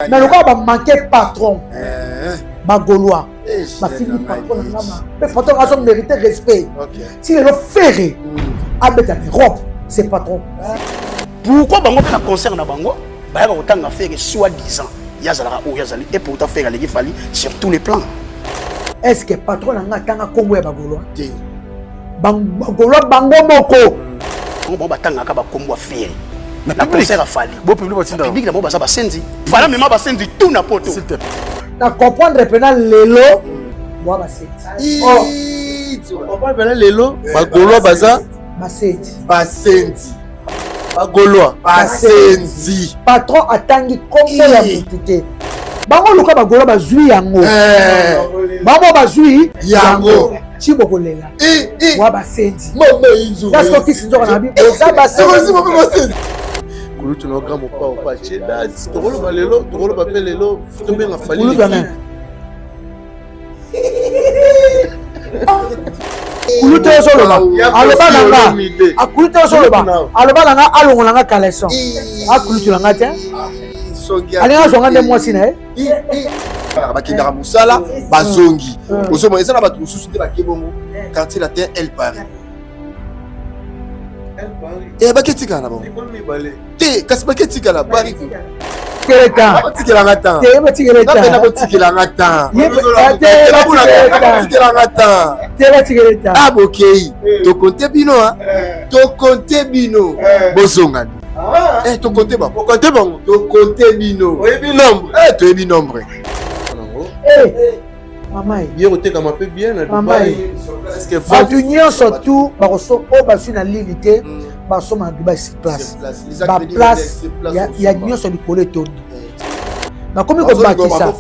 Mais le gars va manquer patron. Gaulois. Ma fille patron. Le patron a mérité respect. Si le ferré a mis dans l'Europe, c'est patron. Pourquoi bango na concert na bango? Ba ya autant à faire soi-disant. Yazala ou yazali et pourtant faire les fali sur tous les plans. Est-ce que patron n'a tanga Congo ya Gaulois? Gaulois bango moko. Bon batanga ka ba Congo faire. Na concert a fali. Bon public na bo ba senzi. Voilà même ba senzi tout na poto. Na comprendre pendant lelo moi ba senzi. Oh, comprendre pendant lelo ba Gaulois baza ba senzi. Ba senzi. Ba Gaulois ba senzi. Patron atangi Congo ya mutute. Bango luka ba Gaulois ba zui yango. Bango ba zui yango. Chibo kolela. Moi ba senzi. Mama inzo. Parce que qui sinzo na bi oza ba senzi. Kulu tuno kama pa cheda. Tokolo ba lelo, tokolo ba pe lelo, futumbe nga fali. Kulu bana. Kulu te solo ba. Aloba nanga. Akulu te solo ba. Aloba nanga alongo nanga kaleson. Akulu tu nanga te. Alinga zonga de moi sina bakindaka musala bazongi osoma eza na bato mosusu te bakebongo quartier latin elle Paris baketikala na bango te kasi baketikala Paris batikelanga tan bokei tokonte bino bozongani tokonte bango tokonte bino toyebi nombre Maman, hier au téléphone peu bien là. Maman, est-ce que Fatunion surtout, baroso au basu na limité, baso ma Dubaï sur place. Ba place, il y a nion sur le collet tourné. Na komi ko bakisa.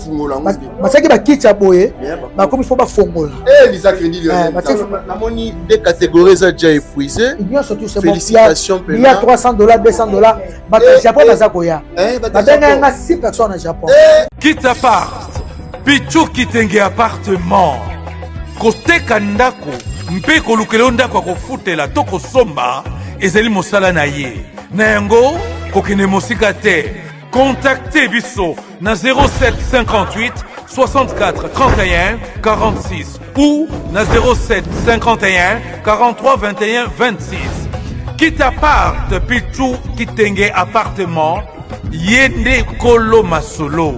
Basaki ba kitcha boye, ba komi faut ba fongola. Lisa crédit la moni des catégories ça déjà épuisé. Nion surtout c'est félicitations il y a $300, $200. Ba Japon bazakoya. Ba benga 6 personnes au Japon. Quitte à part Pichu kitenge appartement koteka ndako mpe kolukela ndako akofutela to kosomba ezali mosala na ye na yango kokende mosika te contactez biso na 07 58 64 31 46 ou na 07 51 43 21 26 quitte à part Pichu kitenge appartement yende kolo masolo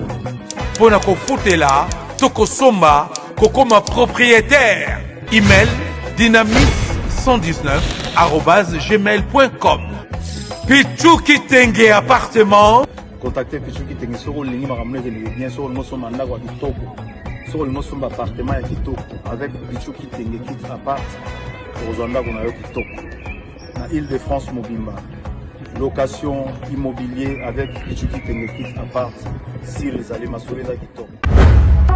Pona kofutela, toko somba, kokoma propriétaire. Email dynamis119@gmail.com. Pichu Kitenge appartement. Contactez Pichu Kitenge sur le ligne maramune bien sûr nous sommes en agua kitoko. Sur le sommes appartement ya kitoko avec Pichu Kitenge kit appart. Ozanda kuna yo kitoko. Na Île-de-France Mobimba. Location immobilier avec Pichu Kitenge kit appart.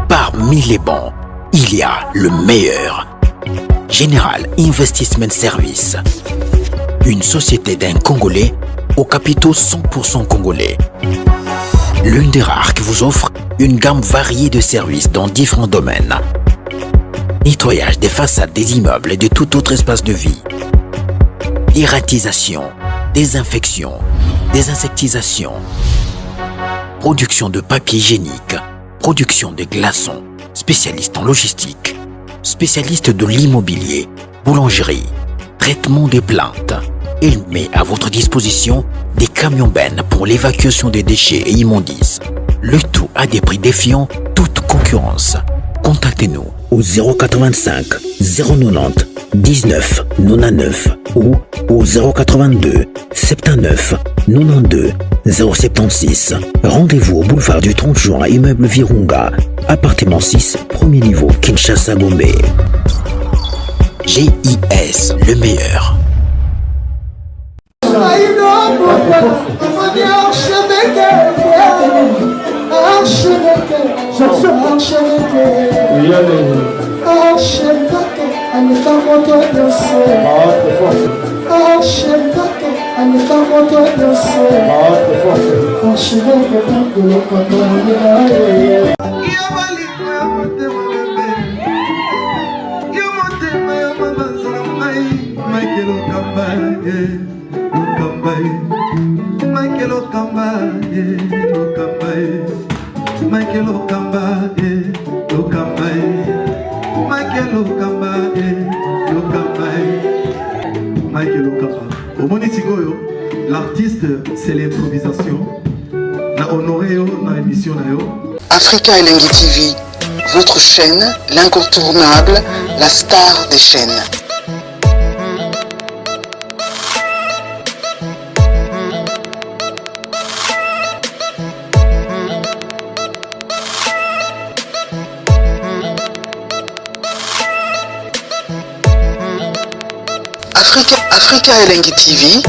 Parmi les bons, il y a le meilleur. Général Investment Service. Une société d'un Congolais aux capitaux 100% congolais. L'une des rares qui vous offre une gamme variée de services dans différents domaines. Nettoyage des façades des immeubles et de tout autre espace de vie. Irratisation, désinfection, désinsectisation. Production de papier hygiénique, production de glaçons, spécialiste en logistique, spécialiste de l'immobilier, boulangerie, traitement des plaintes. Il met à votre disposition des camions-bennes pour l'évacuation des déchets et immondices. Le tout à des prix défiant toute concurrence. Contactez-nous au 085 090 19 99 ou au 082 79 92 076. Rendez-vous au boulevard du 30 juin, immeuble Virunga, appartement 6, premier niveau, Kinshasa, Gombe. GIS, le meilleur. Michael Okamba, Michael Okamba, Okamba, Michael Okamba, Okamba, Michael Okamba. Au Monitigoyo, l'artiste, c'est l'improvisation. Na honoré na émission na yo. Africa Elengi TV, votre chaîne, l'incontournable, la star des chaînes. Africa Elengi TV,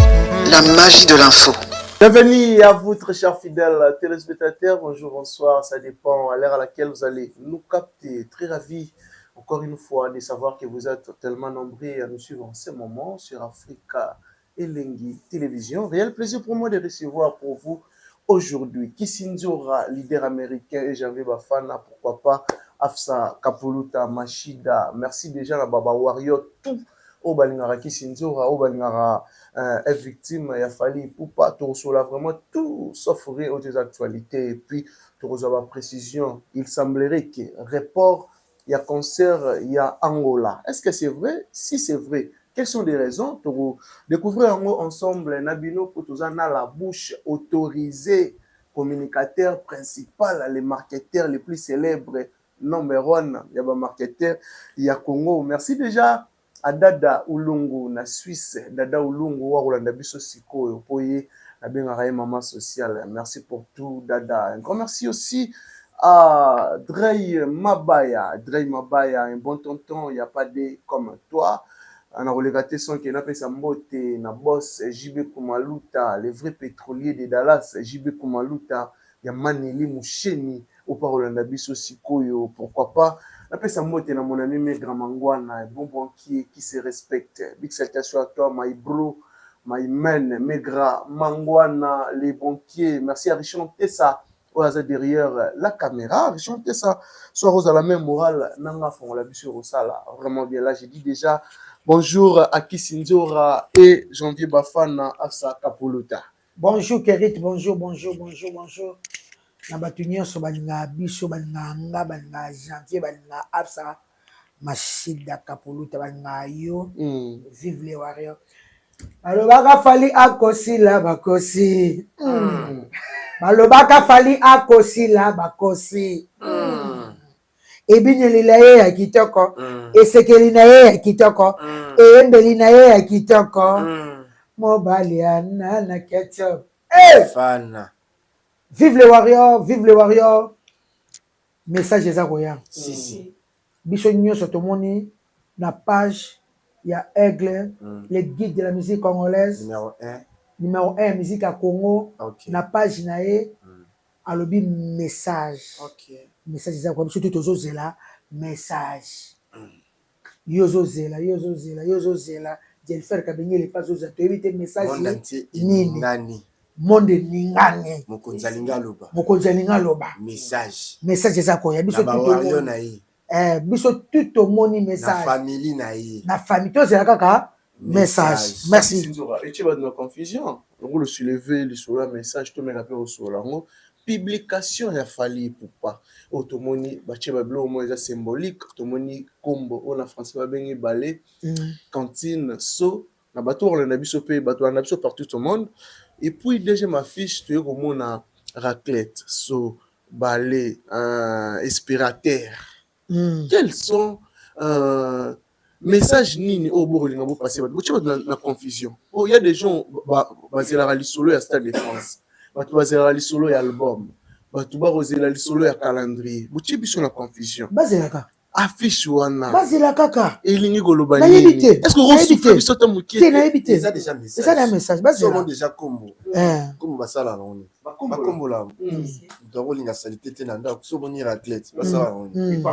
la magie de l'info. Bienvenue à vous, très chers fidèles téléspectateurs. Bonjour, bonsoir, ça dépend à l'heure à laquelle vous allez nous capter. Très ravi, encore une fois, de savoir que vous êtes tellement nombreux à nous suivre en ce moment sur Africa Elengi Télévision. Réel plaisir pour moi de recevoir pour vous aujourd'hui Kisinzora, leader américain, et Janvier Bafana, pourquoi pas, Afsa Kapuluta, Machida. Merci déjà à Baba Warrior, tout. Au Balingara Kisinzora, au Balingara est victime, il a fallu pour pas tout cela vraiment tout s'offrir aux actualités et puis tout la précision. Il semblerait que report, il y a concert, il y a Angola. Est-ce que c'est vrai? Si c'est vrai, quelles sont les raisons pour découvrir ensemble Nabino pour tous en la bouche autorisée, communicateur principal, les marketeurs les plus célèbres, number one, il y a des marketeurs, il y a Congo. Merci déjà. À Dada Ulungu na Suisse, Dada Ulungu wa Rolanda biso sikoyo poye na benga maman sociale. Merci pour tout Dada. Un grand merci aussi à Drey Mabaya, un bon tonton, il y a pas de comme toi. On a relégaté son qui n'a pas sa mbote na boss JB Kumaluta, les vrais pétroliers de Dallas, JB Kumaluta, il y a Maneli Moucheni au Rolanda biso sikoyo, pourquoi pas. Après ça, moi, t'es mon ami Maigre Mangwana, un bon banquier qui se respecte. Big salutation à toi, my bro, my man, Maigre Mangwana, les banquiers. Merci à Richard Tessa, derrière la caméra. Richard Tessa, soit Rose à la même morale, Nanga Fon, la bus sur Osala. Vraiment bien. Là, j'ai dit déjà bonjour à Kisinzora et Janvier Bafana, Afsa Kapuluta. Bonjour, Kerit, bonjour. Na batunyo so balinga biso balinga nga balinga Janvier balinga Absa Machida Kapuluta balinga yo vive les warriors. Balobaka fali akosi la bakosi balobaka fali akosi la bakosi ebinyeli la ye ya kitoko esekeli na ye ya kitoko eyembeli na ye ya kitoko mobali ana na ketchup Fana. Vive les warriors. Message eza koya. Si. Biso nyonso tomoni na page ya Aigle, le guide de la musique congolaise. Numéro 1 musique à Congo. Okay. Na page na ye alobi message. Okay. Message eza koya biso tozo zela message. Yozo zela. Jennifer Kabengele pas oza to éviter message nini. Monde ningane Mokonzi alinga loba message eza koya biso tout na ye biso tout au moni message na famille to zela kaka message. Merci Sinzora et tu vas dans la confusion on le soulever le sur la message to me rappelle au sur la publication ya fali pour pas automoni bache bablo mo eza symbolique automoni kombo on a français ba bengi balé cantine so na bato on a biso pe bato on a biso partout au monde. Et puis déjà ma fiche tu es comme on raclette so balai aspirateur. Quels sont messages nini au bord de ngabo passer la confusion. Oh il y a des gens basés la solo ya Stade de France. Bato basés la solo ya album. Bato basés la solo ya calendrier. Buti biso la confusion. Bazelaka affiche wana bazela kaka elingi koloba nini est-ce que rosouffle biso ta mukie te na ebite ça déjà message ça na message bazela somo déjà kombo basala noni bakombo la dobolinga salité te na ndako somo ni athlète basala noni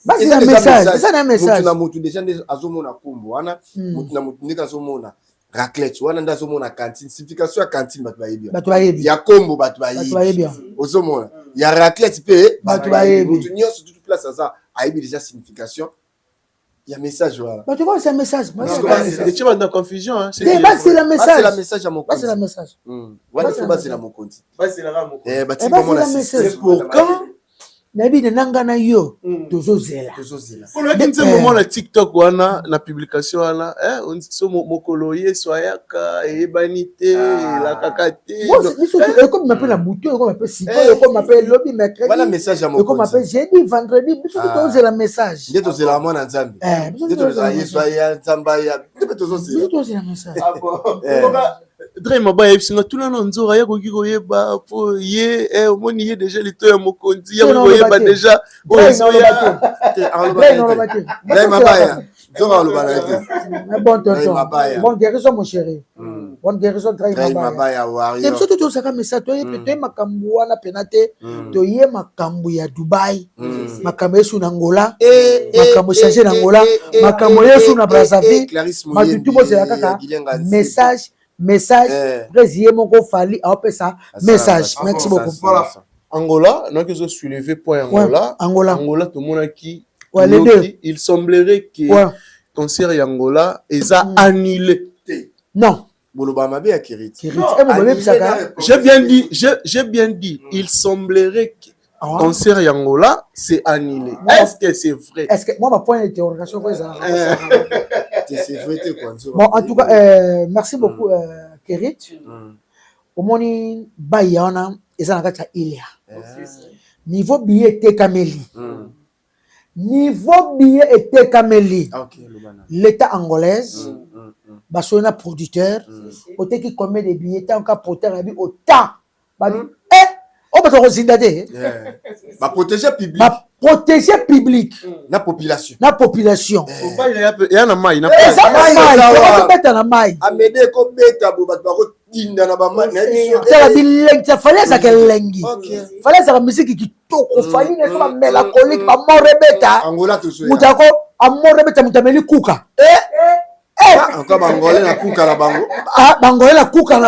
bazela message ça na message na mutu déjà azomona kombo wana mutu na mutu ndeka azomona raclette wana ndazomona cantine signification ya cantine bato bayebi ya kombo bato bayebi ozomona ya raclette pe bato bayebi mutu nyonso toute place ça a déjà signification Il y a message voilà. Bah tu vois c'est un message. Tu vas dans confusion hein. C'est le message. C'est la message à mon compte. C'est le message. Ouais, faut baser la mon compte. C'est la mon compte. Bah tu comment la message. C'est pour quand nabi de nangana yo tozozela pour le kinze moment la TikTok wana na publication wana on so mokolo ye soyaka e banité la kakate comme m'appelle la bouton comme m'appelle siko comme m'appelle lobby mercredi voilà message à mon comme m'appelle jeudi vendredi biso tozela message ndeto zela mwana nzambe ndeto zela yesu ya nzamba ya tozozela message Dre mabaya ebisinga tuna na nzora ya koki koyeba po ye omoni ye déjà lito ya mokonzi ya koyeba déjà ozo ya Dre mabaya nzora olobana ete bon tonton bon guérison mon chéri bon guérison Dre mabaya wario c'est surtout ça comme ça toi peut makambu wana penate to ye makambu ya Dubai makambu yesu na Angola makambu changer na Angola makambu yesu na Brazzaville matutu bo c'est kaka message président moko fali apesa message merci beaucoup Angola donc ils ont soulevé point Angola tout le monde qui il semblerait que concert Angola ils a annulé non j'ai bien dit il semblerait que concert Angola c'est annulé est-ce que c'est vrai est-ce que moi ma point d'interrogation quoi ça c'est vrai quoi bon en tout cas merci beaucoup Kerit omoni bayana ezana kata ilia niveau billet tekameli l'état angolaise basona producteur oteki combien de billets en cas porteur abi autant ba on va te rezinder ba protéger public la population il y a na mai na na mai amede ko beta bo ba ko tinda na ba mai na biso tala bilengi fallait ça que lengi fallait ça musique qui toko fallait ne pas mélancolique ba morebeta Angola to so mutako amorebeta mutameli kuka encore bangolais na kuka na bango bangolais na kuka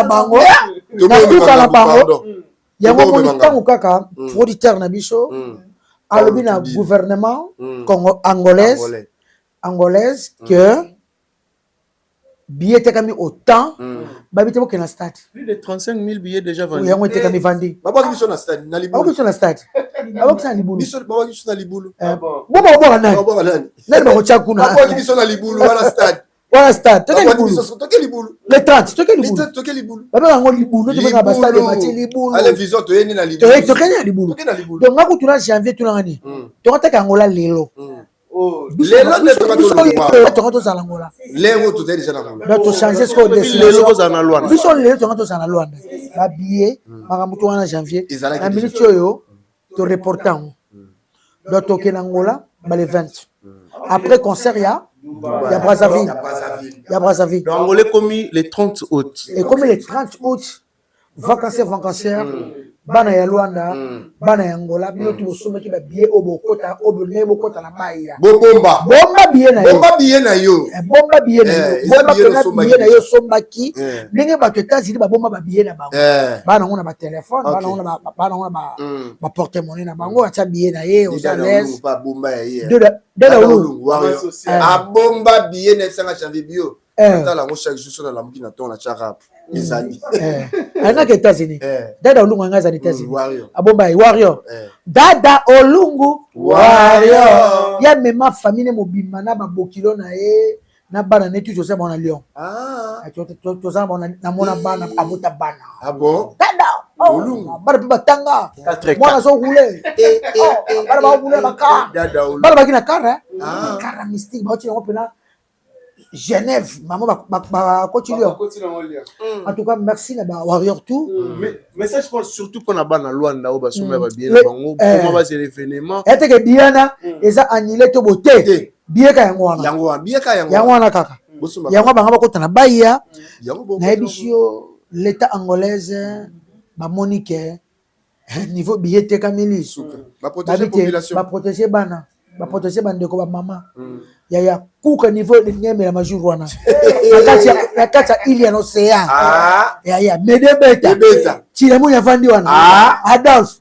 na bango yango moni tango kaka producteur na biso alobi na gouvernement Congo angolaise que billet tekami autant babi te bokena stade plus de 35 000 billets déjà vendus yango tekami vandi baba biso na stade na libulu biso na stade abokisa libulu biso baba biso na libulu bobo nani bako chakuna baba biso na libulu wala stade wala stade toke libulu le 30 toke libulu baba yango libulu to bana ba stade mati libulu ale vision to yeni na libulu toke na libulu donc ngako tuna janvier tuna ngani to taka Angola lelo lelo to zala Angola lelo to déjà na Angola donc to changer ce code lelo ko zana Luanda biso lelo to zana Luanda ba billet makambo to wana janvier na minute yo to reportant donc to ke na Angola ba le 20 après concert ya Brazzaville. Donc, on est commis les 30 août. Et comme les 30 août, vacancière, bana ya Luanda, bana ya Angola, bino tu sommet qui va bien au bokota, au bonnet bokota na maïa. Bomba bien na yo. Bomba bien na yo. Bomba bien na yo somba ki. Ndenge ba États-Unis ba bomba ba bien na bango. Bana on a ba téléphone, bana on a ba porte-monnaie na bango, acha bien na ye aux alaise. Pas bomba ye. De bomba bien na sanga janvier bio. Tala mo chaque jour sur la mukina na ton na charap. Izali. Ana ke États-Unis. Dada Olungu ngaza ni États-Unis. Abomba warrior. Dada Olungu warrior. Ya mema famille mobimba na ba bokilo na ye na bana netu Joseph bona Lyon. To za bona na mona bana abuta bana. Ah bon? Dada Olungu bana batanga. Mwana so roule. Bana ba roule baka. Dada Olungu. Bana bakina kara. Kara mystique ba tino pena Genève, maman va continuer. En tout cas, merci na warrior tout. Mais ça je pense surtout qu'on a ban na Luanda au basoma ba bien bango comment va c'est l'événement. Était que Diana eza annulé to beauté. Bien ka yangwana. Yangwana kaka. Yangwa banga bakota na baya. Na ebisio l'état angolaise ba Monique niveau billet te kamili. Ba protéger population. Ba protéger bana. Ba protéger bandeko ba maman. Ya kuka niveau de nyeme la majuru wana nakati ili ya l'océan ya medebeta chilamu ya vandi wana Adolphe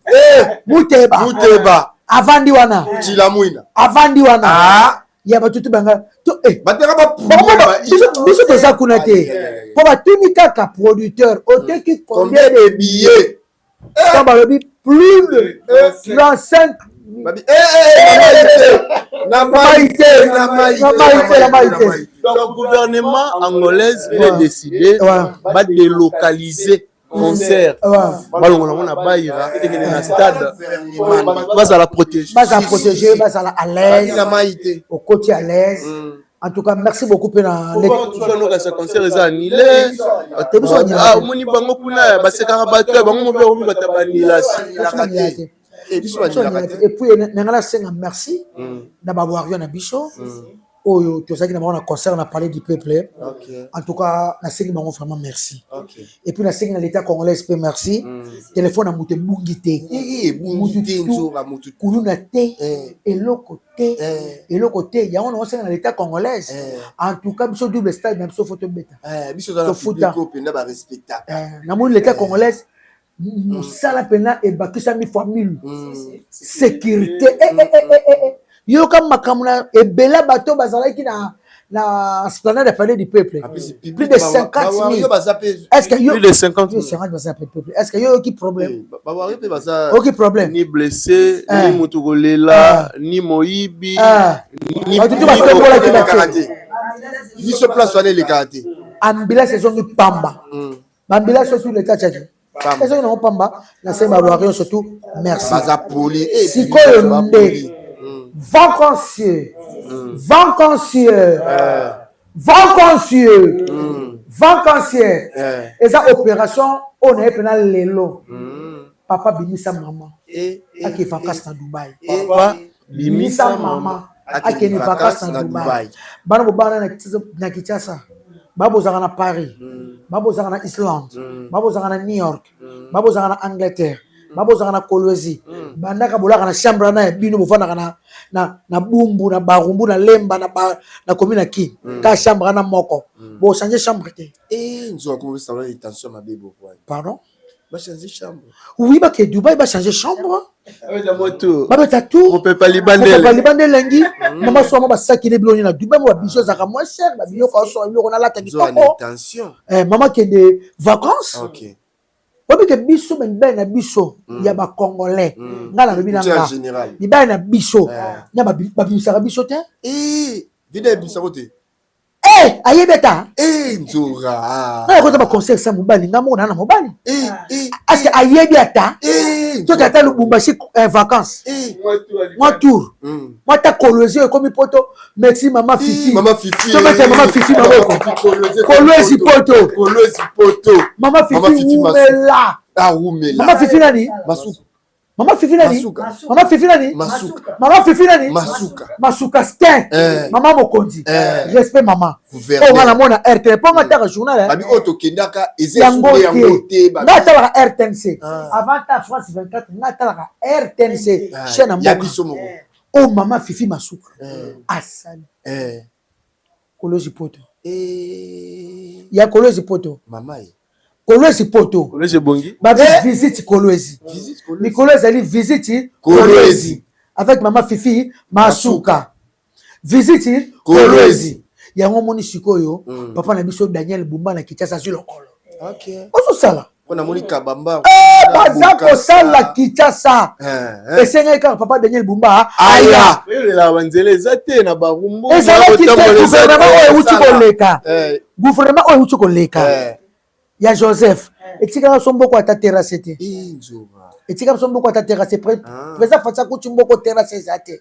muteba avandi wana chilamuina avandi wana ya batutu banga to biso toza kuna te po batuni kaka producteur oteki combien de billets ça balobi plus de 35 Le gouvernement angolais a décidé de délocaliser concert. On a baïra un stade. Vas à la protéger. Vas à protéger, vas à l'aise. Au côté à l'aise. En tout cas, merci beaucoup pour la ce concert est annulé. Ah, moni bango kuna ba sekara bato bango mo be batabani et puis nangala senga merci na bawario na biso oyo tozaki na un concert on a parlé du peuple. En tout cas na sengi bango vraiment merci. Et puis na sengi na l'état congolais merci. Téléphone à muté bungité nzora mutu kuluna te eloko te ya on sengi na l'état congolais. En tout cas biso double stade même sauf photo beta biso za na pena ba respectable na mon l'état congolais musala pena e bakisa mi famille sécurité yoka makamuna e bela bato bazalaki na esplanade de palais du peuple plus de 50 000 est-ce que plus de 50 000 peuple est-ce que yo qui problème aucun problème ni blessé ni mutugolela ni moibi ni tout ni se place sur les karaté ambulance sont pamba ambulance sur l'état tchaki est-ce que non pamba na c'est bawario surtout merci bazapoli sikoyo nde vacancieux et ça opération on est pendant lelo papa bimisa maman aki vacances na Dubaï papa bimisa maman aki ni vacances na Dubaï bana bobana na Kinshasa babo zaka na Paris babo zaka na Islande babo zaka na New York babo zaka na Angleterre babo zaka na Kolwezi bandaka bolaka na chambre na bino bofana na bumbu na barumbu na lemba na commune ki ka chambre na moko bo changer chambre te nzo ko ça va attention ma bébé pardon va changer chambre oui ba ke Dubaï ba changer chambre avec la moto ba beta tout on peut pas libandel lengi mama so ba saki ne biloni na Dubaï mo biso zaka moins cher ba biyo ko so yo na la ta attention mama ke de vacances OK obi ke biso ben na biso ya ba congolais ngala lobi na nga ni ba na biso nya ba bisaka biso te vide biso côté ayebeta nzora na ko ta ba conseil sa mobali ngamo na mobali est-ce que ayebi ata to tata Lubumbashi vacances moi tour moi ta Kolwezi comme poto merci maman Fifi to mettre maman Fifi maboko Kolwezi poto maman Fifi umela maman Fifi nani Maman Fifi nani Masuka Stin maman Mokondi respect maman oh wana mona RTL po ngata ka journal abi otokendaka ezesute ngata la RTNC avant ta France 24 ngata la RTNC chaîne moko oh maman Fifi Masuka asali Kolwezi poto ya Kolwezi poto mama Kolwezi poto Kolwezi bongi ba visite Kolwezi Nicolas ali visite Kolwezi avec maman Fifi Masuka visite Kolwezi yango moni sikoyo papa na biso Daniel Bumba na Kinshasa sur lokolo OK oso sala on a moni kabamba bazako sala Kinshasa esenga ka papa Daniel Bumba aya la banzele zate na barumbu gouvernement oyo uti koleka ya Joseph etika sombo kwa ta terrasse te etika sombo kwa ta terrasse presa fatsa ko tumbo ko terrasse zate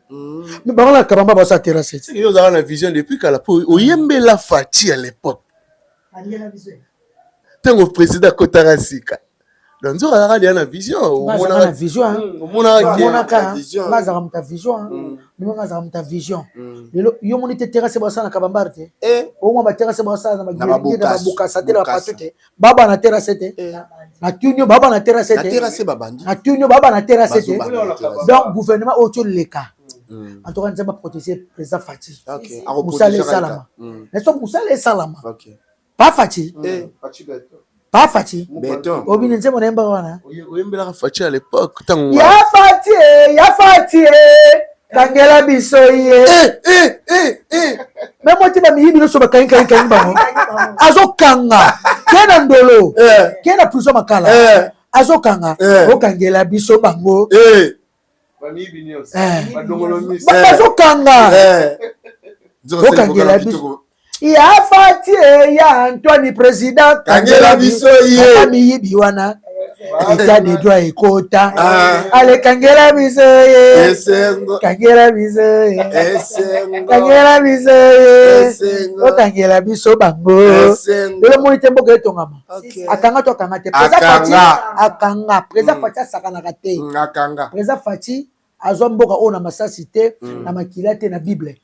mais bango kabamba ba sa terrasse te yo za na vision depuis kala po oyembela Fati à l'époque tango président Kotarasika donc on a la vision on a vision ta vision yo moni te terrasse ba sana kabamba te o mo ba terrasse ba sana na babuka satela patute baba na terrasse te na tunyo baba na terrasse te na tunyo baba na terrasse te donc gouvernement auto leka en tout cas nzamba protéger président Fati musale salama est-ce que musale salama pas Fati pas Fati obi nze mo nemba wana oyembela Fati à l'époque tango ya Fati kangela biso ye mais moi tu vas mi biso ba kan bango azo kanga kena ndolo kena prison makala azo kanga o kangela biso bango azo kanga o kangela biso ya fati ya Antoine président kangela biso ye mi biwana État de droit et quota. Allez, kangela biso ye. Kangela biso ye. Kangela biso ye. O kangela biso bango. Le monde tembo ke tongama. Akanga to akanga te. Presa Fati akanga. Presa Fati sakana kate. Akanga. Presa Fati azomboka ona masasi te na makila te na Bible.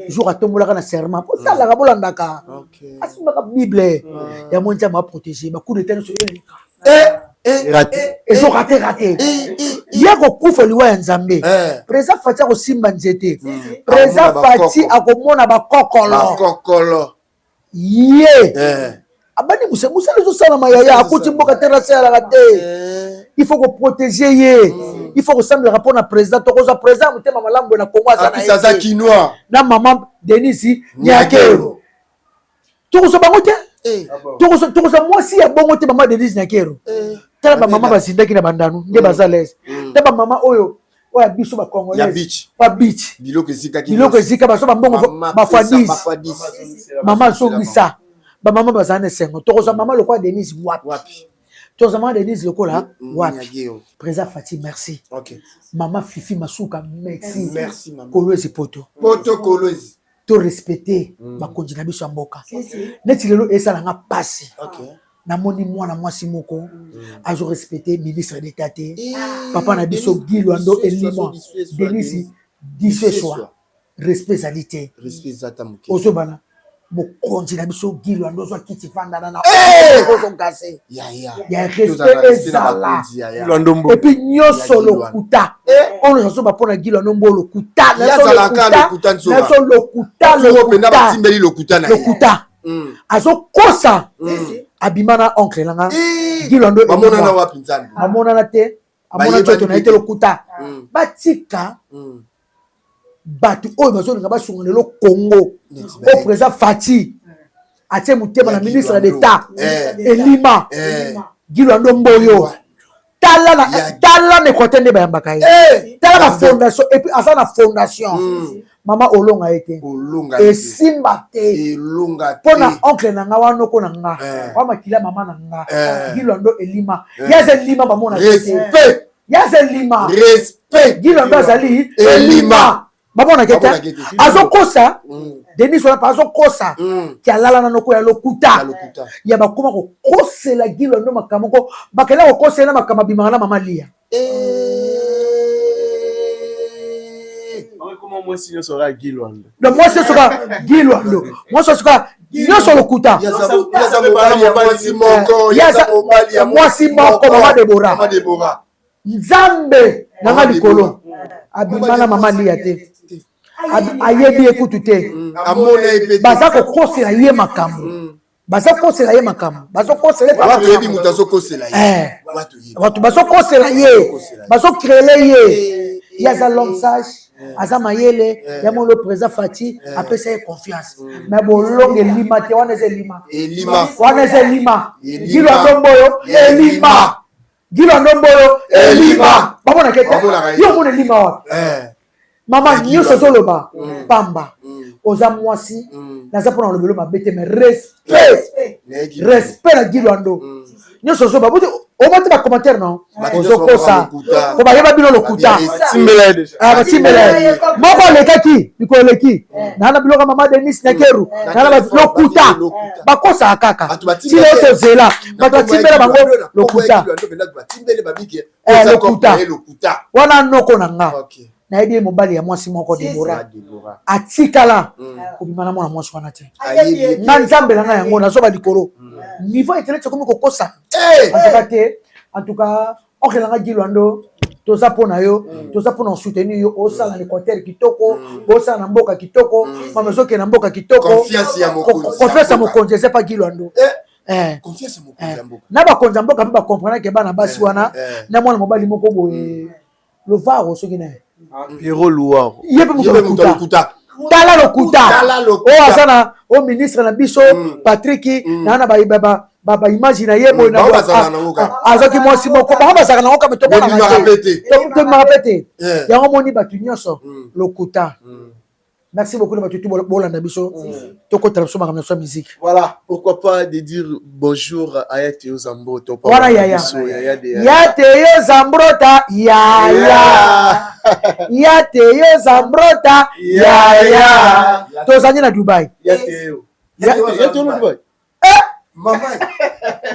Jour atombolaka na serment. Ko sala ka bolandaka. Asumaka Bible. Ya monja ma protéger. Ba coup de terre sur ils ont raté. Hier au coup faut liwa nzambe. Président Fati a simba nzete. Président Fati a komona ba kokolo. Ye. Abani musa les osala mayaya akuti mboka terrasse la raté. Il faut qu'on protéger ye. Il faut que ça me rapport na président to ko za président mutema malambo na Congo za na Kinois. Na maman Denisi Nyakero. To so bango te. To so moi si ya bongo te maman Denisi Nyakero. Tala ba mama basindaki na bandanu nde bazalese taba mama oyo oya biso ba congolais pa beach biloko ezika baso ba mbongo ba fadis mama songisa ba mama bazane sengo tokoza mama lokwa Denise wapi tokoza mama Denise lokola wapi président Fati merci mama Fifi Masuka merci Kolwezi poto Kolwezi to respecter ba konji na biso mboka neti lelo esala nga pasi namoni mwana mwasi moko azo respecter ministre d'état te papa na biso Guy Lwando Elima Denisi dissoir respect zalité ozo bana mokonzi na biso Guy Lwando zo kiti fanda na ozo gase ya respect ezala et puis nyoso lokuta on zo ba pona Guy Lwando mbo lokuta lokuta azo kosa abimana oncle langa Guy Lwando amona na te amona joto na ete lokuta batika batu oyo bazolinga basunga lelo Congo au président Fati atie mutema na ministre d'état Elima Guy Lwando mboyo tala ne kote nde bayambaka ye tala na fondation et puis asa na fondation mama olonga ete esimba te pona oncle na nga wana ko na nga wa makila mama na nga Guy Lwando Elima yaze Lima bamona respect yaze Lima respect Guy Lwando azali Elima bamona keta azokosa Denis wala azokosa ki alala na noko ya lokuta ya bakoma ko kosela Guy Lwando makamoko bakela ko kosela makama bimana mama lia comment moi si sera Guy Lwando le moi ce sera Guy Lwando moi ce sera yo sur lokuta moi si moko mama Deborah Nzambe nanga likolo abimana mama lia te ayebi ekutu te baza kokosela ye makambo baza kosela ye makambo baza kosela watu baza kosela ye baza créer ye yaza l'homme sage aza mayele ya molo président Fati apesa ye confiance mais bolonge Elima te wana eza Elima Guy Lwando mboyo Elima Guy Lwando mboyo Elima bamona kete yo mona Elima wapi mama nyonso zoloba pamba oza mwasi naza mpona lobelo mabe te mais respect na Guy Lwando nyonso zoba buti omate ba commentaire non ozokosa ko bayeba bino lokuta batimbele moko lekaki bikoleki nana biloko mama Denis Nyakero nana lokuta bakosa kaka tilo tozela bato batimbele bango lokuta wana noko na nga na yebi mobali ya mwasi moko Deborah atikala kobimana mwana mwasi wana te nga Nzambe na nga yango nazoba likolo niveau internet komi kokosa en tout cas oncle nga Guy Lwando toza pona yo toza pona soutenir yo osala le concert kitoko osala na mboka kitoko mama zoke na mboka kitoko confiance ya mokonzi c'est pas Guy Lwando confiance ya mokonzi ya mboka na ba konza mboka ba comprendre ke bana basi wana na mwana mobali moko boye le varo soki na Pierrot Louard. Yé pe Lokuta. Tala Lokuta. Oh azana, oh ministre na biso, Patrick, na ba imagine ye mo na azoki mo si moko ba bazaka na oka meto bona ma répéter. Ya ngomoni batu nyonso Lokuta. Merci beaucoup de tout bolanda biso. Toko traduction ma ramena musique. Voilà, pourquoi pas de dire bonjour à Yateo Zambrota. Voilà Yaya. Yateo Zambrota Yaya. Yateo Zambrota Yaya. Tozani na Dubai. Yateo na Dubai. Maman.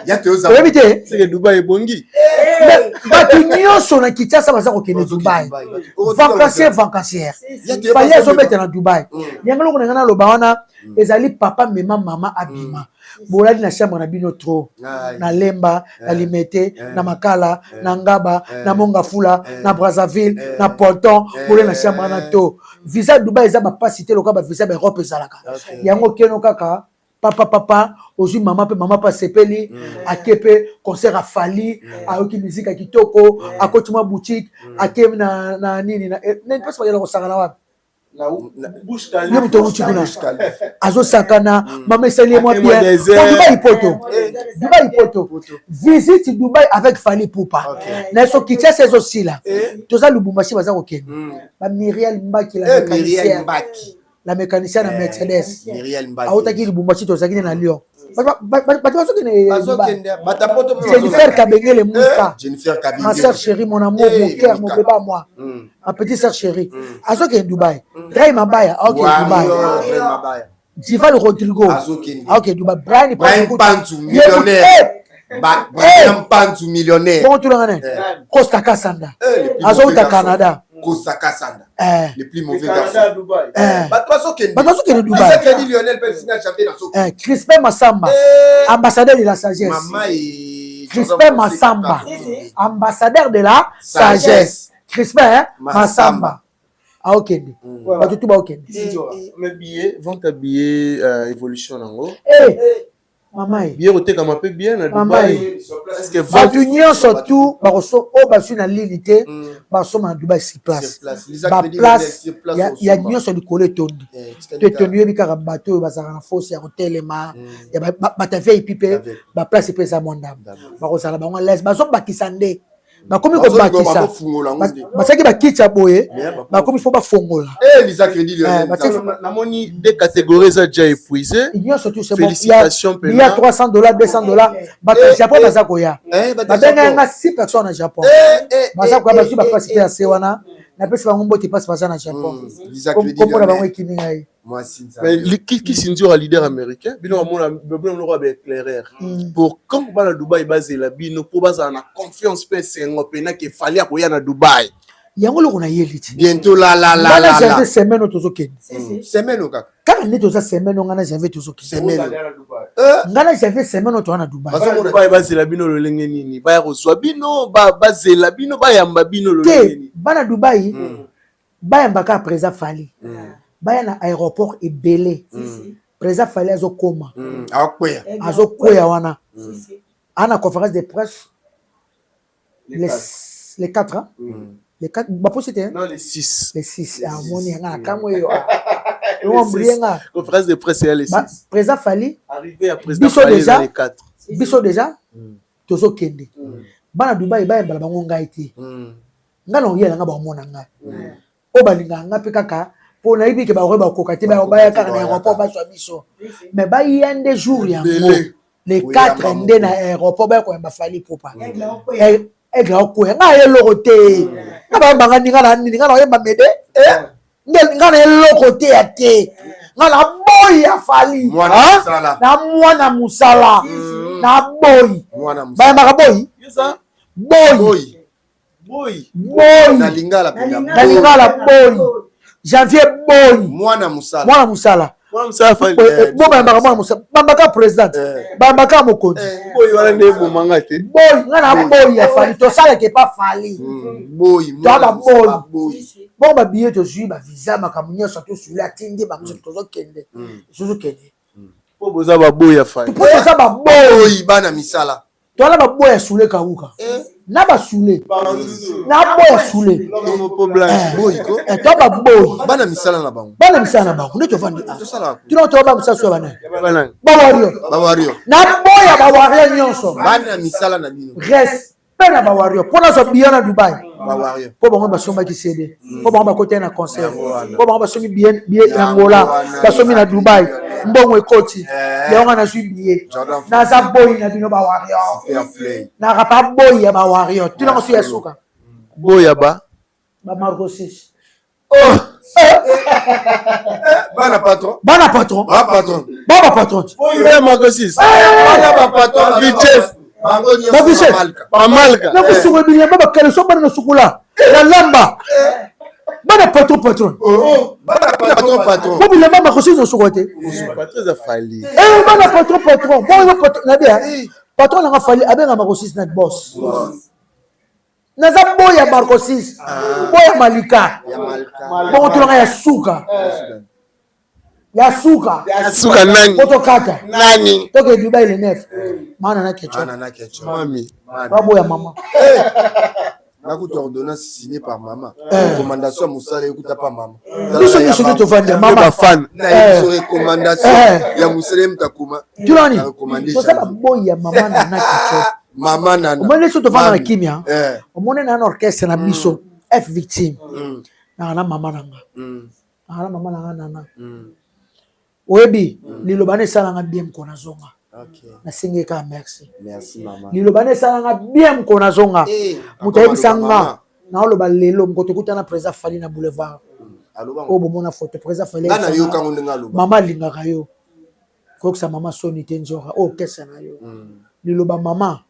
Yateo Zambrota. C'est que Dubai est bongi. Batu nyonso na Kinshasa baza ko kende Dubai. Vacancière. Fallait so mettre na Dubai. Yangalo ko ngana lo baona ezali papa mama abima. Bolali na chambre na bino trop. Na Lemba, na Limete, na Makala, na Ngaba, na Mongafula, na Brazzaville, na Ponton, bolali na chambre na to. Visa Dubai eza ba pasité loka ba visa ba Europe ezalaka. Yango keno kaka papa ozu mama pa sepeli akepe concert a fali aoki musique a kitoko akotuma boutique akem na nini na pas pas yalo sangana wapi na bouche kali ni muto uchikuna azo sakana mama esali moi bien Dubai poto visite Dubai avec Fali Poupa na so Kinshasa ezo sila toza Lubumbashi baza ko kende ba Miriel Mbaki la mécanicienne à Mercedes. Aotaki Lubumbashi tozaki na Lyon. Jennifer Kabengele Mouka. Ma sœur chérie, mon amour, mon cœur, mon bébé à moi. Ma petite sœur chérie. Azoki en Dubaï. Dray Mabaya. Aoki en Dubaï. Jiva le Rodrigo. Aoki en Dubaï. Brian Pantu, millionnaire. Brian Pantu, millionnaire. Bon, tout le monde. Costa Cassanda. Azoki au Canada. Costa Cassanda. Les plus mauvais garçons. Crispin Massamba, ambassadeur de la sagesse. Crispin Massamba, ambassadeur de la sagesse. Crispin Massamba. Ah ok. Tout va ok. Mes billets vont t'habiller évolution en Maman, bien au comme un peu bien na Dubaï. Est-ce que batu nyonso tout baroso o basu na lilité baso na Dubaï si place. Ba place ya nyonso likolo etondi. Etondi bikaka bato bazaka na force ya hotelema ya bata veille pipe ba place pesa mondam. Bakosala bango les baso bakisande. Bakomi ko bakisa. Basaki bakitcha boye bakomi fo bafongola. Lisa crédit na moni des catégories déjà épuisées. Félicitations. Il y a $300, $200. Bato Japon baza koya. Babenga nga 6 personnes na Japon. Baza koya basu ba participer à Sewana. Na pesi bango mbote passe baza na Japon. Comme la bango ekimi ngai. Moi Sinza. Mais qui s'indure à leader américain, bino amona bino no ba éclairer. Pour quand on va à Dubaï basé la bino pour baza na confiance pese ngopena ke fallait koya na Dubaï. Yango lo na yeliti. Bientôt la. J'avais semaine autozoken. Semaine au kaka. Quand on est aux semaine on a j'avais autozoken. Semaine. Ngana j'avais semaine auto na Dubaï. Baza Dubaï basé la bino lo lenge nini. Ba reçoit bino ba basé la bino ba yamba bino lo lenge nini. Bana Dubaï. Ba yamba ka présent fali. Baya na aéroport ebele. Présent fali azo koma. Azo koya wana. Ana conférence de presse les 4 ans. Les 4 c'était non les 6. Les 6 ah moni nga kamwe yo. On brienga conférence de presse les 6. Présent fali arrivé à président fali les 4. Biso déjà tozo kende. Bana Dubaï ba yamba bango ngaiti. Nga no yela nga ba mona nga. O balinga nga pe kaka pour na ibi ke ba roba kokati ba ya kaka na aéroport ba so biso. Mais ba yande jour ya ngo. Les 4 ndé na aéroport ba ko yamba fali popa. Egla ko nga yelo te. Aba banga ninga na ninga na yamba mede. Nga na yelo te ate. Nga na boy ya fali. Na mwana musala. Na boy. Ba yamba boy. Boy. Na lingala boy. Janvier boy. Mwana musala. fali. Bon ba mwana musala. Bambaka president. Bambaka mokonzi. Boy wana ne bomanga te. Boy ngana boy ya fali to sala ke pas fali. Boy. Bon ba billet to suivre ba visa makamunyo surtout sur la tindi ba mso tozo kende. Tozo kende. Po boza ba boy ya fali. Po boza ba boy bana misala. Toi là ba boya soule kauka. Na ba soule. Na boya soule. boyiko. Toi ba boy. Bana misala na bango. Bana misala na bango. Ndeto vandi. Tu non to ba misala so bana. Ba wario. Na boya ba wario nyonso. Bana misala na bino. Respect na ba wario. Pona so bien na Dubai. Ba wario. Po bango ba soma ki CD. Po bango ba côté na concert. Po bango ba somi bien Angola. Ba somi na Dubai. Mbongo ekoti. Yango na sui billet. Na za boy na bino ba wario. Na rapa boy ya ba wario. Tu non so ya suka. Boy ya ba Marco 6. Bana patron. Bana patron. Patron. Baba patron. ya Marco 6 Bana ba patron. Vitesse Bango nyo Malka. Na kusuko bilia baba kale so bana sukula. La lamba. Bana patron. Bana patron. Bobi le mama kosi zo sukote. Patron za fali. Bana patron. Bon patron na bia. Patron na fali abenga makosi na boss. Naza boya Marco 6. Boya Malika. Bon tu ya suka. Ya suka nani? Poto kata. Nani? Toke Dubai le 9. Mana na kecho. Mami. Boya mama. Nakuta ordonnance signée par maman. Recommandation Moussala écoute pas maman. Biso biso to vendre mama fan. Na recommandation ya Moussala mtakuma. Tu nani? To sala boya mama na kecho. Mama nana. Omone so to vendre na kimia. Omone na orchestre na biso F victime. Na mama nanga. Na mama nanga. Oyebi lilobane sala nga bien ko na zonga. Okay. Na singe ka merci. Merci maman. Lilobane sala nga bien ko na zonga. Mutayebi sanga na oloba lelo mkoto kutana président Fali na boulevard. O bomona photo président Fali. Ngana yo kango ndenga loba. Mama lingaka yo. Ko sa mama soni tenjora o kesa na yo. Liloba mama.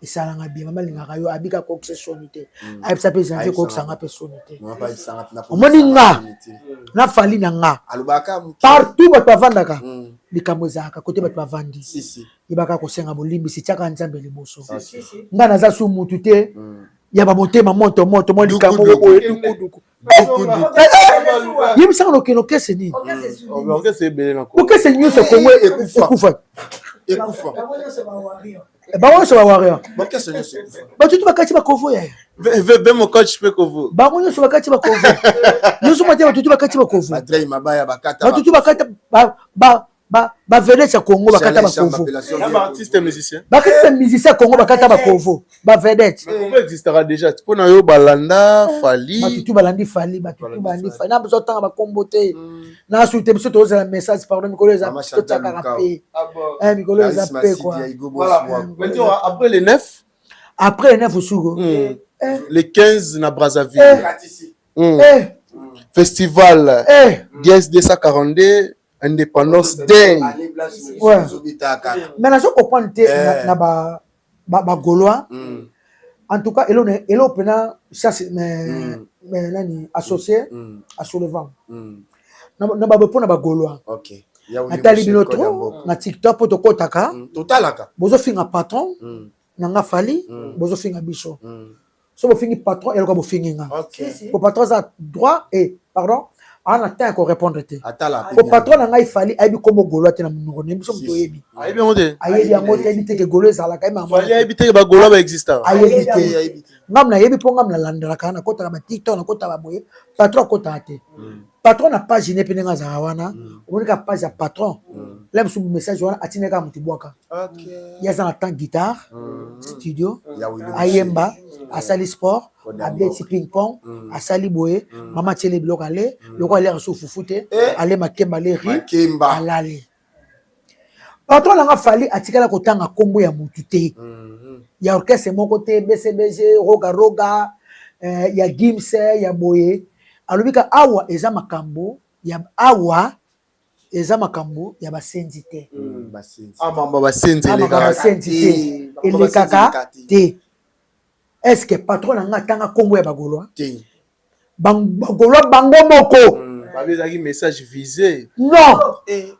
Isala nga bien mama lingaka yo abika ko kesa soni te. Aipsa pe zanze ko sanga pe soni te. Omoni nga na Fali na nga. Partout bato bavandaka. Likambo ezaka kote bato bavandi. Ibaka kosenga bolimbi si tiaka nzambe liboso. Nga naza su mutu te. Ya ba motema moto mo likambo duku. Yimisa no keno kese ni. Orchestre ebele na ko. Okese nyuso kongo ekufa. Ba wonso ba wario. Ba tutu bakati ba kovo ya. Ve mo coach pe kovo. Ba wonso bakati ba kovo. Nyuso mate ba tutu bakati ba kovo. Adrei mabaya bakata. Ba tutu bakata ba vedette Congo bakata ba kovo. Un artiste musicien. Bakata musicien Congo bakata ba kovo. Ba vedette. Congo existera déjà. Pona yo balanda Fali. Ba tutu balandi Fali, ba tutu balandi Fali. Na besoin tanga ba kombote. Na souté biso to za message pardon Mikolo eza to tsaka rapé. Mikolo eza pe quoi. Maintenant après les 9. Après les 9 au Sougo. Le 15 na Brazzaville. Festival Dies 242 Independence Day. Ouais. Mais na so comprendre te na ba Gaulois. En tout cas, elo pena chasse mais nani associé à Soulevant. Na ba pona ba Gaulois. OK. Natali binoto na TikTok poto kotaka. Totalaka. Bozo finga patron. Nanga Fali, bozo finga biso. So bo fingi patron elo ko bo finga. OK. Pour patron ça droit et pardon. On attend qu'on répondre te. Au patron na ngai Fali aibi comme Gaulois te na munoko ne biso mto yebi. Aibi ngote. Ayebi yango te bi te ke Gaulois ala kai mama. Fali aibi te ba Gaulois ba exista. Ayebi te. Ngam na yebi po ngam na landra kana kota ba TikTok na kota ba boye. Patron kota te. Patron na page ne penenga za wana. Onika page ya patron. Là sur message wana atineka mutibwaka. OK. Yaza na temps guitare, studio, ayemba, asali sport. Abeti ping pong, asali boye, mama tele biloko ale, loko ale so fufute, ale makemba le ri, alali. Patron nga Fali atikala kotanga kombo ya mutu te. Ya orchestre moko te, BCBG, roga, ya Gimse, ya boye. Alobika awa eza makambo, ya awa eza makambo ya basenzi te. Amamba basenzi te. Ele kaka te. Est-ce que patron nga tanga kombo ya bagoloa? Bagoloa bango moko. Babezaki message visé. Non.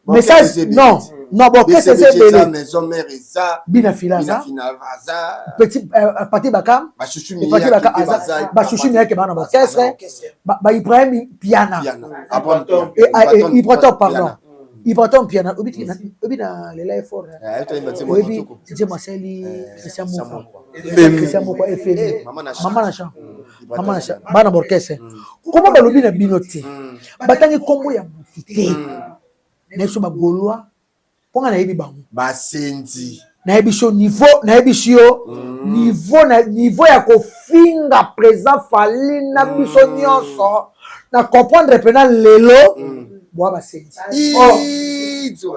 Message non. Non bon qu'est-ce que c'est belé? Maison mère eza. Bina filaza. Petit parti bakam. Parti bakam. Ba chuchu ni yake bana ba orchestre. Ba Ibrahim piano. Et Ibrato pardon. il patron piano obi na lela effort obi c'est Marceli Christian Moko FM mama na chant bana orchestre comment balobi na binote batangi kombo ya mutite na so ba Gaulois ponga na yebi bango basenzi na yebiso niveau ya kofinga présent Fally na biso nyonso na comprendre pena lelo boa basenzi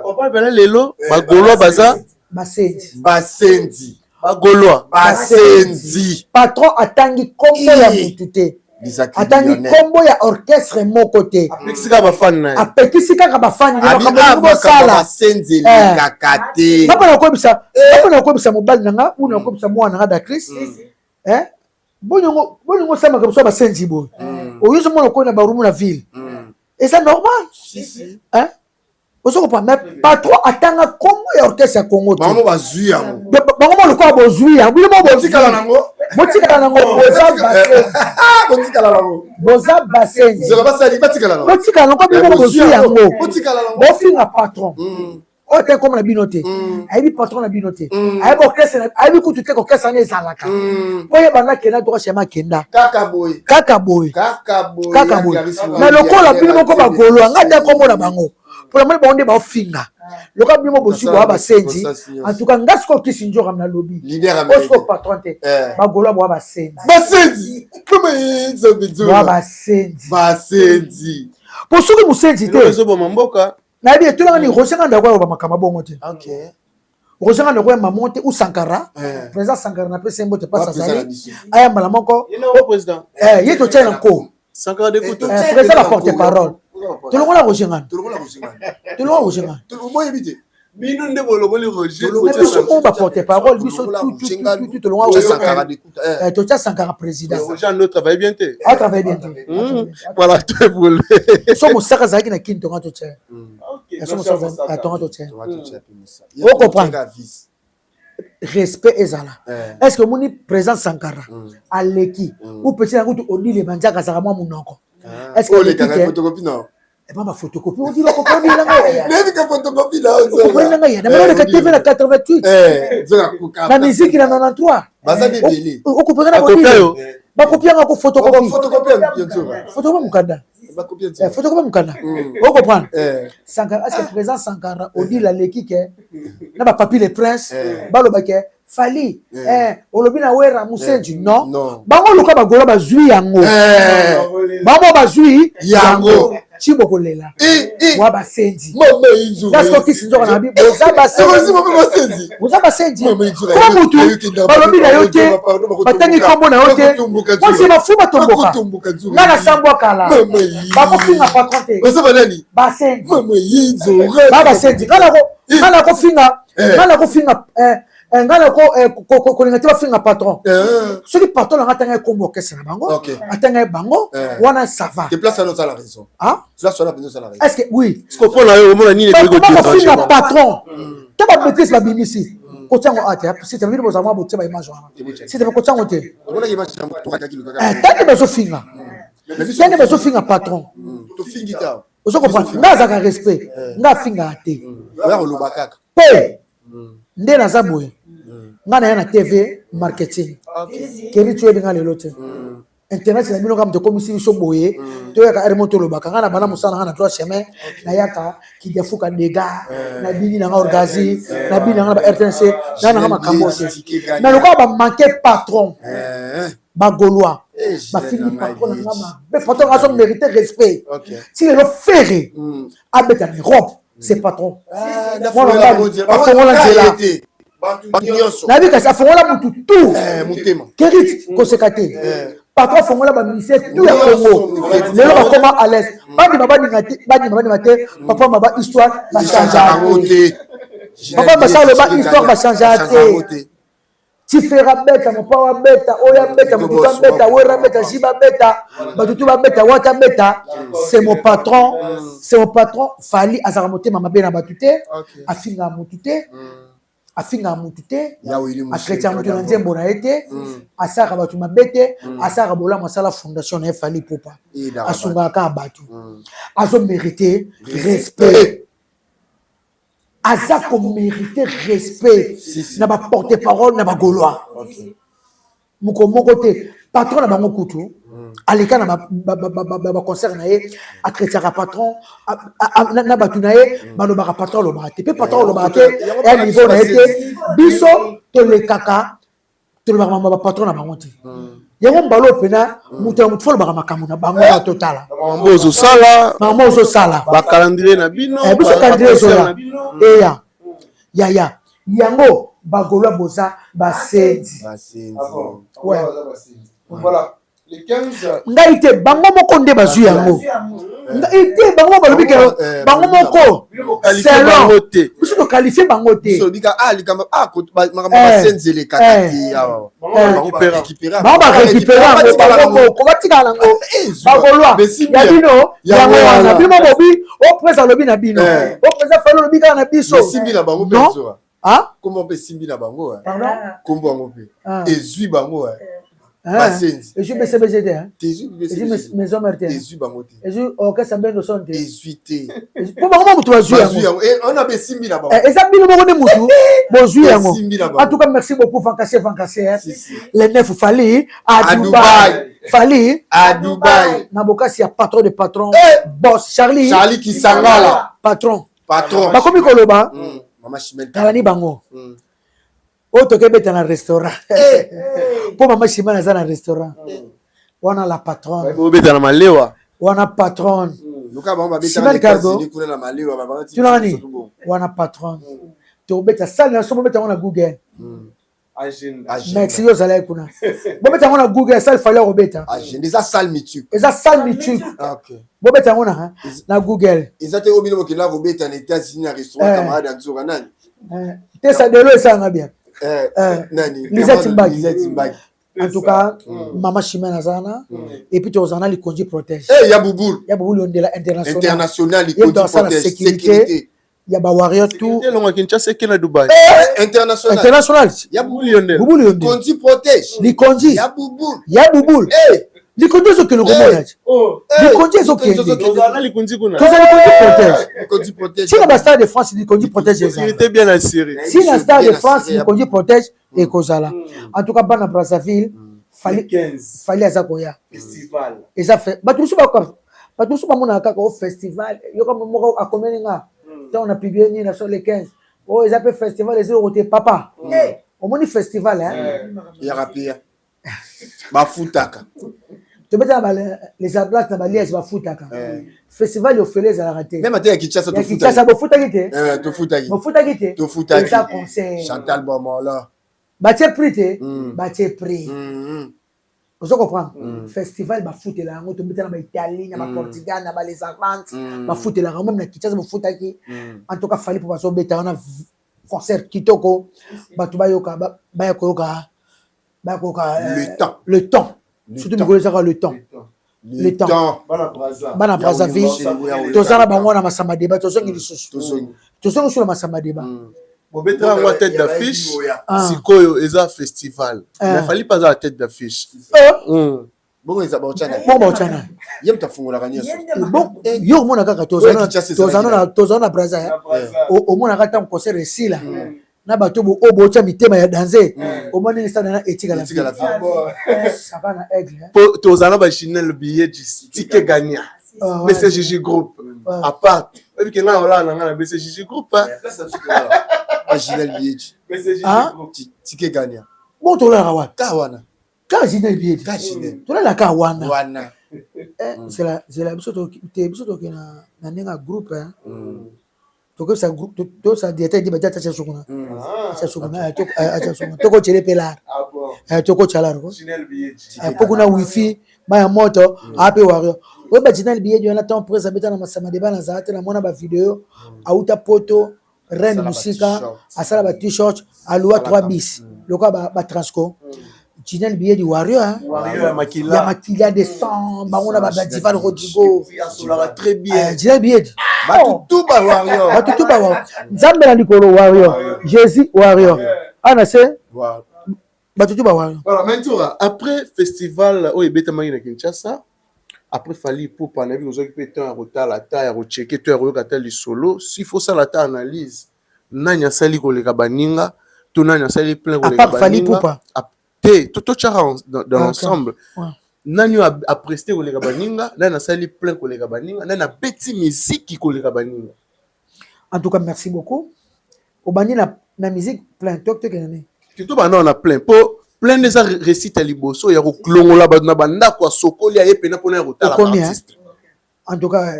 comprendre pena lelo ba Gaulois baza basenzi ba Gaulois basenzi patron atangi kombo ya mutite atangi kombo ya orchestre moko te apekisi kaka bafani basenzi kakate bapona koyebisa mobali nanga una koyebisa mwana nanga Dakris boniongo samaka biso basenzi boye oyoso mona koyena barumu na ville eza normal osokopa me patron atanga kombo ya orchestre ya Congo te bango bazwi yango bango molokola bozwi yango bino botikala nango boza basenzi botikala nango bino bozwi yango bofinga patron oyo te kombo na bino te ayebi patron na bino te ayebi orchestre ayebi kutu te orchestre ane ezalaka po yebanga kenda toka chema kenda kaka boye mais lokola bino moko bagolo anga te kombo na bango pour la moni bango nde baofinga lokola bino moko bozwi boya basenzi en tout cas nga siko kisi nzoka na lobi oyo siko patron te bagolo boya basenzi boya basenzi po soki mosenzi te nayebi etolanga ni rosenga ndako ya bamakambo bongo te rosenga ndako ya mamo te ou Sankara président Sankara na pesa mbote pasa zali aya mbala moko ye totia na nko président la porte parole tolongola rosenga bino nde boloboli Roger biso on ba porte parole biso tout tolongola Sankara totia Sankara président Roger ne travaille bien te travaille bien voilà tu es volé so mosaka zaki na kinto ngato tse so mosaka tongato tse on comprend respect ezala est-ce que moni présent Sankara aleki ou petit na kutu odile banjaka saka mwa munoko est-ce que le photocopie non et pas ma photocopie on dit la copie là même que photocopie là on là ya na le TV na 88 la musique na 93 baza bébé on comprend na copie ba copie ngako photocopie mukanda photocopie mukanda on comprend Sankara est-ce que présent Sankara odile la leki ke na ba papi le prince baloba ke Fally olobi na wera musenji non bango luka bagolo bazwi yango bango bazwi yango chibo kolela wa basenzi dasko kisi nzoka na bi boza basenzi kwa mutu balobi na yo te batangi kombo na yo te mwasi bafuba tomboka nga na sambo kala bakofinga patron te basenzi nga na kofinga ngana ko kolinga te bafinga patron soki patron nanga atanga ekombo orchestre na bango atanga bango wana ça va est-ce que oui bafinga patron te babetise babimisi kotiango ate si tavili bozamwa botia baimage wana si tave kotiango te tande bazofinga patron ozo comprendre nga azaka respect nga afinga te pe nde naza boye nga na ya na TV marketing keri tuyebi nga lelo te internet na bino kama tokomisi biso boye toyaka ere moto lobaka nga na bana mosala nga na trois chemin nayaka kidefuka dega na bini nanga orgazi na bini nanga ba RTNC na nanga makambo te mais lokola bamanke patron bagaulois bafingi patron nanga mabe patron azo mérite respect si lelo fere abeta na Europe c'est patron afongola nzela nayebi kasi afongola mutu tu kerit koseka te patron afongola baministère tout ya Congo lelo bakoma à l'aise bandima bandima te papa maba histoire bachangea te papa basala ba histoire bachangea te tifera beta mopa wa beta oya beta motuta beta wera beta jiba beta batutu ba beta wata beta c'est mon patron Fally azara motema mabe na batute afinga motute afinga motute akretia motu na nzembo na ete asaka batu mabete asaka bola masala fondation na Fally Ipupa asungaka batu azo mériter respect aza ko mériter respect na ba porte-parole na ba Gaulois. Moko te patron na bango kutu aleka na ba concert na ye akretiaka patron na batu na ye balobaka patron lobaka te pe patron lobaka te ya niveau na ye te biso tolekaka tolobaka ba patron na bango te yango mbalo pena mutu ya mutu fo lobaka makambo na bango ya totala mambo ozosala bacalendrier na bino biso calendrier ezoya eya yaya yango bagolwa boza basenzi voilà les 15 ngai te bango moko nde bazwi yango ngai te bango balobi ke bango moko selon biso tokalifie bango te bango barécupéra yango kobatikala nango bagolwa ya bino yango wana bino bobi opresa alobi na bino opresa falo olobi kaka na biso comment on peut simbi na bango kombo yango pe ezwi bango basenzi ezwi BCBGT ezwi maison mère ezwi bango te ezwi orchestre mbendo son te ezwi te po bango mutu bazwi yango on a besimbi na bango eza bino moko nde mutu bozwi yango en tout cas merci beaucoup Fancassier les neuf Fali à Dubaï na bokasi ya patron de patron boss Charlie Kisangala patron bakomi koloba Kalani bango. O tokebeta na restaurant. Po mama Shimana za na restaurant. Wana la patron. Obeta na malewa. Wana patron. Luka bango babeta na Cargo. Kuna na malewa baba. Tunani. Wana patron. Tobeta sala na somo beta wana Google. Merci yo zala kuna. Bobeta wana Google sala fallait obeta. Eza sale mitu. Eza sale mitu. OK. Bobeta wana na Google. Eza te obino bokila bobeta na États-Unis na restaurant camarade Nzura nani. Tesa de l'eau ça nga bien. Nani? Lisette Mbagi. En tout cas, Mama Chimena Zana et puis tu as les conduits protège. Eh ya Bouboul on de la international les conduits protège sécurité. Il y a warrior tout. Dubaï. International. Ya Bouboul conduits protège. Les conduits. Ya Bouboul. Ya Bouboul. Les conduits sont que le gomona. Les conduits sont que les conduits protège. Si la Stade de France les conduits protège. Il était bien assuré. Si la Stade de France les conduits protège et Kozala. En tout cas bana Brazzaville fallait azakoya festival. Et ça fait ba tout ça mona kaka au festival yo comme moko akomeninga. On a publié ni sur les 15. Oh ils appellent festival les autres papa. Au moni festival ya rapia. Bafutaka. Tu peux dire les athlètes na baliège bafutaka. Festival yo fait les raté. Même à Kinshasa to futaki. Kinshasa bo futaki te. To futaki. Bo futaki te. To futaki. Ça concert. Chantal Bomola. Batie prix te. Batie prix. Vous comprenez? Festival bafutela yango to betana ba Italie na ba Portugal na ba les Atlantes bafutela yango même na Kinshasa bo futaki. En tout cas fallait pour baso beta on a concert kitoko batu bayoka bayakoyoka le temps. Surtout le temps. Le temps. Bana Brazzaville. Tozana bango na masamba débat. Tozongi lisusu. Tozongi sur la masamba débat. Bobetra en tête d'affiche. Sikoyo eza festival. Il fallait pas à la tête d'affiche. Bon eza bauchana. Bon bauchana. Yem ta fungola kanya so. Bon yo mona kaka tozana na Brazzaville. Au mona kata concert ici là. Na bato bo obocha mitema ya danser au moins ni sana na etika la vie ça va na aigle tozana ba Chanel le billet du ticket gagnant BCGG groupe à part et puis là on a BCGG groupe pas Chanel billet BCGG groupe ticket gagnant bon to la rawa kawana ka Chanel billet ka Chanel to la kawana wana c'est la biso to na nenga groupe donc ça groupe tout ça diété di bajata cha sukuna toko chele pela toko chala ro pokuna wifi ba moto ape wario we ba Chanel billet yo na temps presa beta na masama de bana za na mona ba video auta poto reine musika asala ba t-shirt alua 3 bis loka ba transco Chanel billet du Warrior ya Makila de sang bangona ba Dival Rodrigo ça très bien Chanel billet tout ba Warrior Nzambe na likolo Warrior Jésus Warrior ana se batutu ba Warrior voilà maintenant après festival o ebeta mangi na Kinshasa après fallait pour panabi aux occupés temps retard la taille à rechecker tout regarder les solo s'il faut ça la ta analyse nani asali koleka baninga to nani asali plein koleka baninga. À part Fally Poupa. Tout dans l'ensemble. Nani a presté koleka baninga, nani asali plein koleka baninga, nani a petit musique koleka baninga. En tout cas, merci beaucoup. Au bani na musique plein tok tok nani. Tout bana on a plein. Pour plein des récits à liboso ya ko klongola ba na banda ko sokoli aye pena pona rota la artiste. En tout cas,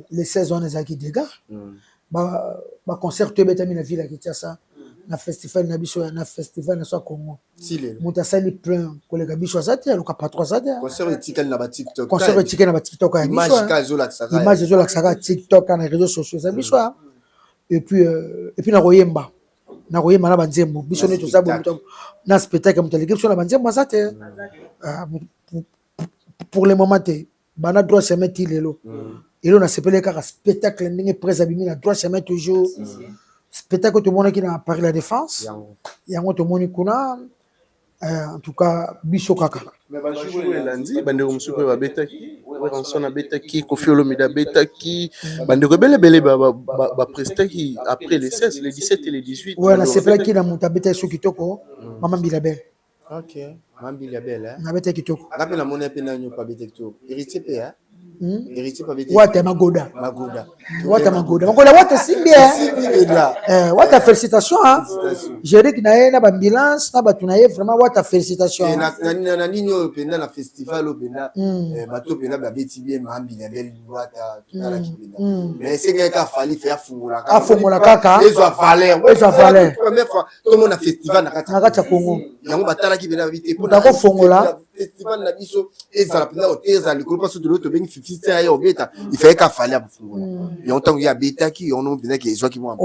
les 16 ans les qui dégâts. Ba concert te beta mina ville qui ça. Na festival na biso na festival na so Congo. Muta sali plein koleka biso azate aloka pas 3 azate. Concert etiquette na ba TikTok. Concert etiquette na ba TikTok ya biso. Image kazola tsaka. Image zola tsaka TikTok na réseaux sociaux za biso. Et puis na royemba. Na royemba na banzembo biso ne to za bonito na spectacle mutaleke biso na banzembo azate. Pour le moment te bana droit se mettre lelo. Et là on a sepelé car spectacle ndenge presse abimi na droit se mettre toujours. Spectacle tout le monde qui n'a pas la défense. Il y a tout le monde qui a en tout cas biso kaka. Mais ba jour lundi bande ko msuko ba beta ki, ranson na beta ki, Koffi Olomide beta ki, bande ko bele ba prester qui après les 16, les 17 et les 18. Ouais, la sepela qui na muta beta so kitoko, Maman Bilabel. OK, Maman Bilabel hein. Na beta kitoko. Rappelle la monnaie pena nyo pa beta kitoko. Héritier pe hein. Héritier pas bête. Wata Magoda. Magoda. Wata Magoda. Magoda wata si bien. Wata félicitations hein. J'ai dit que na ba ambulance na ba tunaye vraiment wata félicitations. Na ninyo penda na festival openda bato penda ba beti bien mambi na belle wata tukala kipenda. Mais c'est que Fally faire fungula kaka. Afungula kaka. Ezo valeur. Ezo valeur. Première fois tout le monde na festival na kata Congo. Yango batala kipenda vite pour na fungula festival na biso ezala penda oteza likolo paso de l'autre bengi il fallait qu'à Fally pour fungula. Et on tant il y a beta qui on non penda qui ezo ki moi.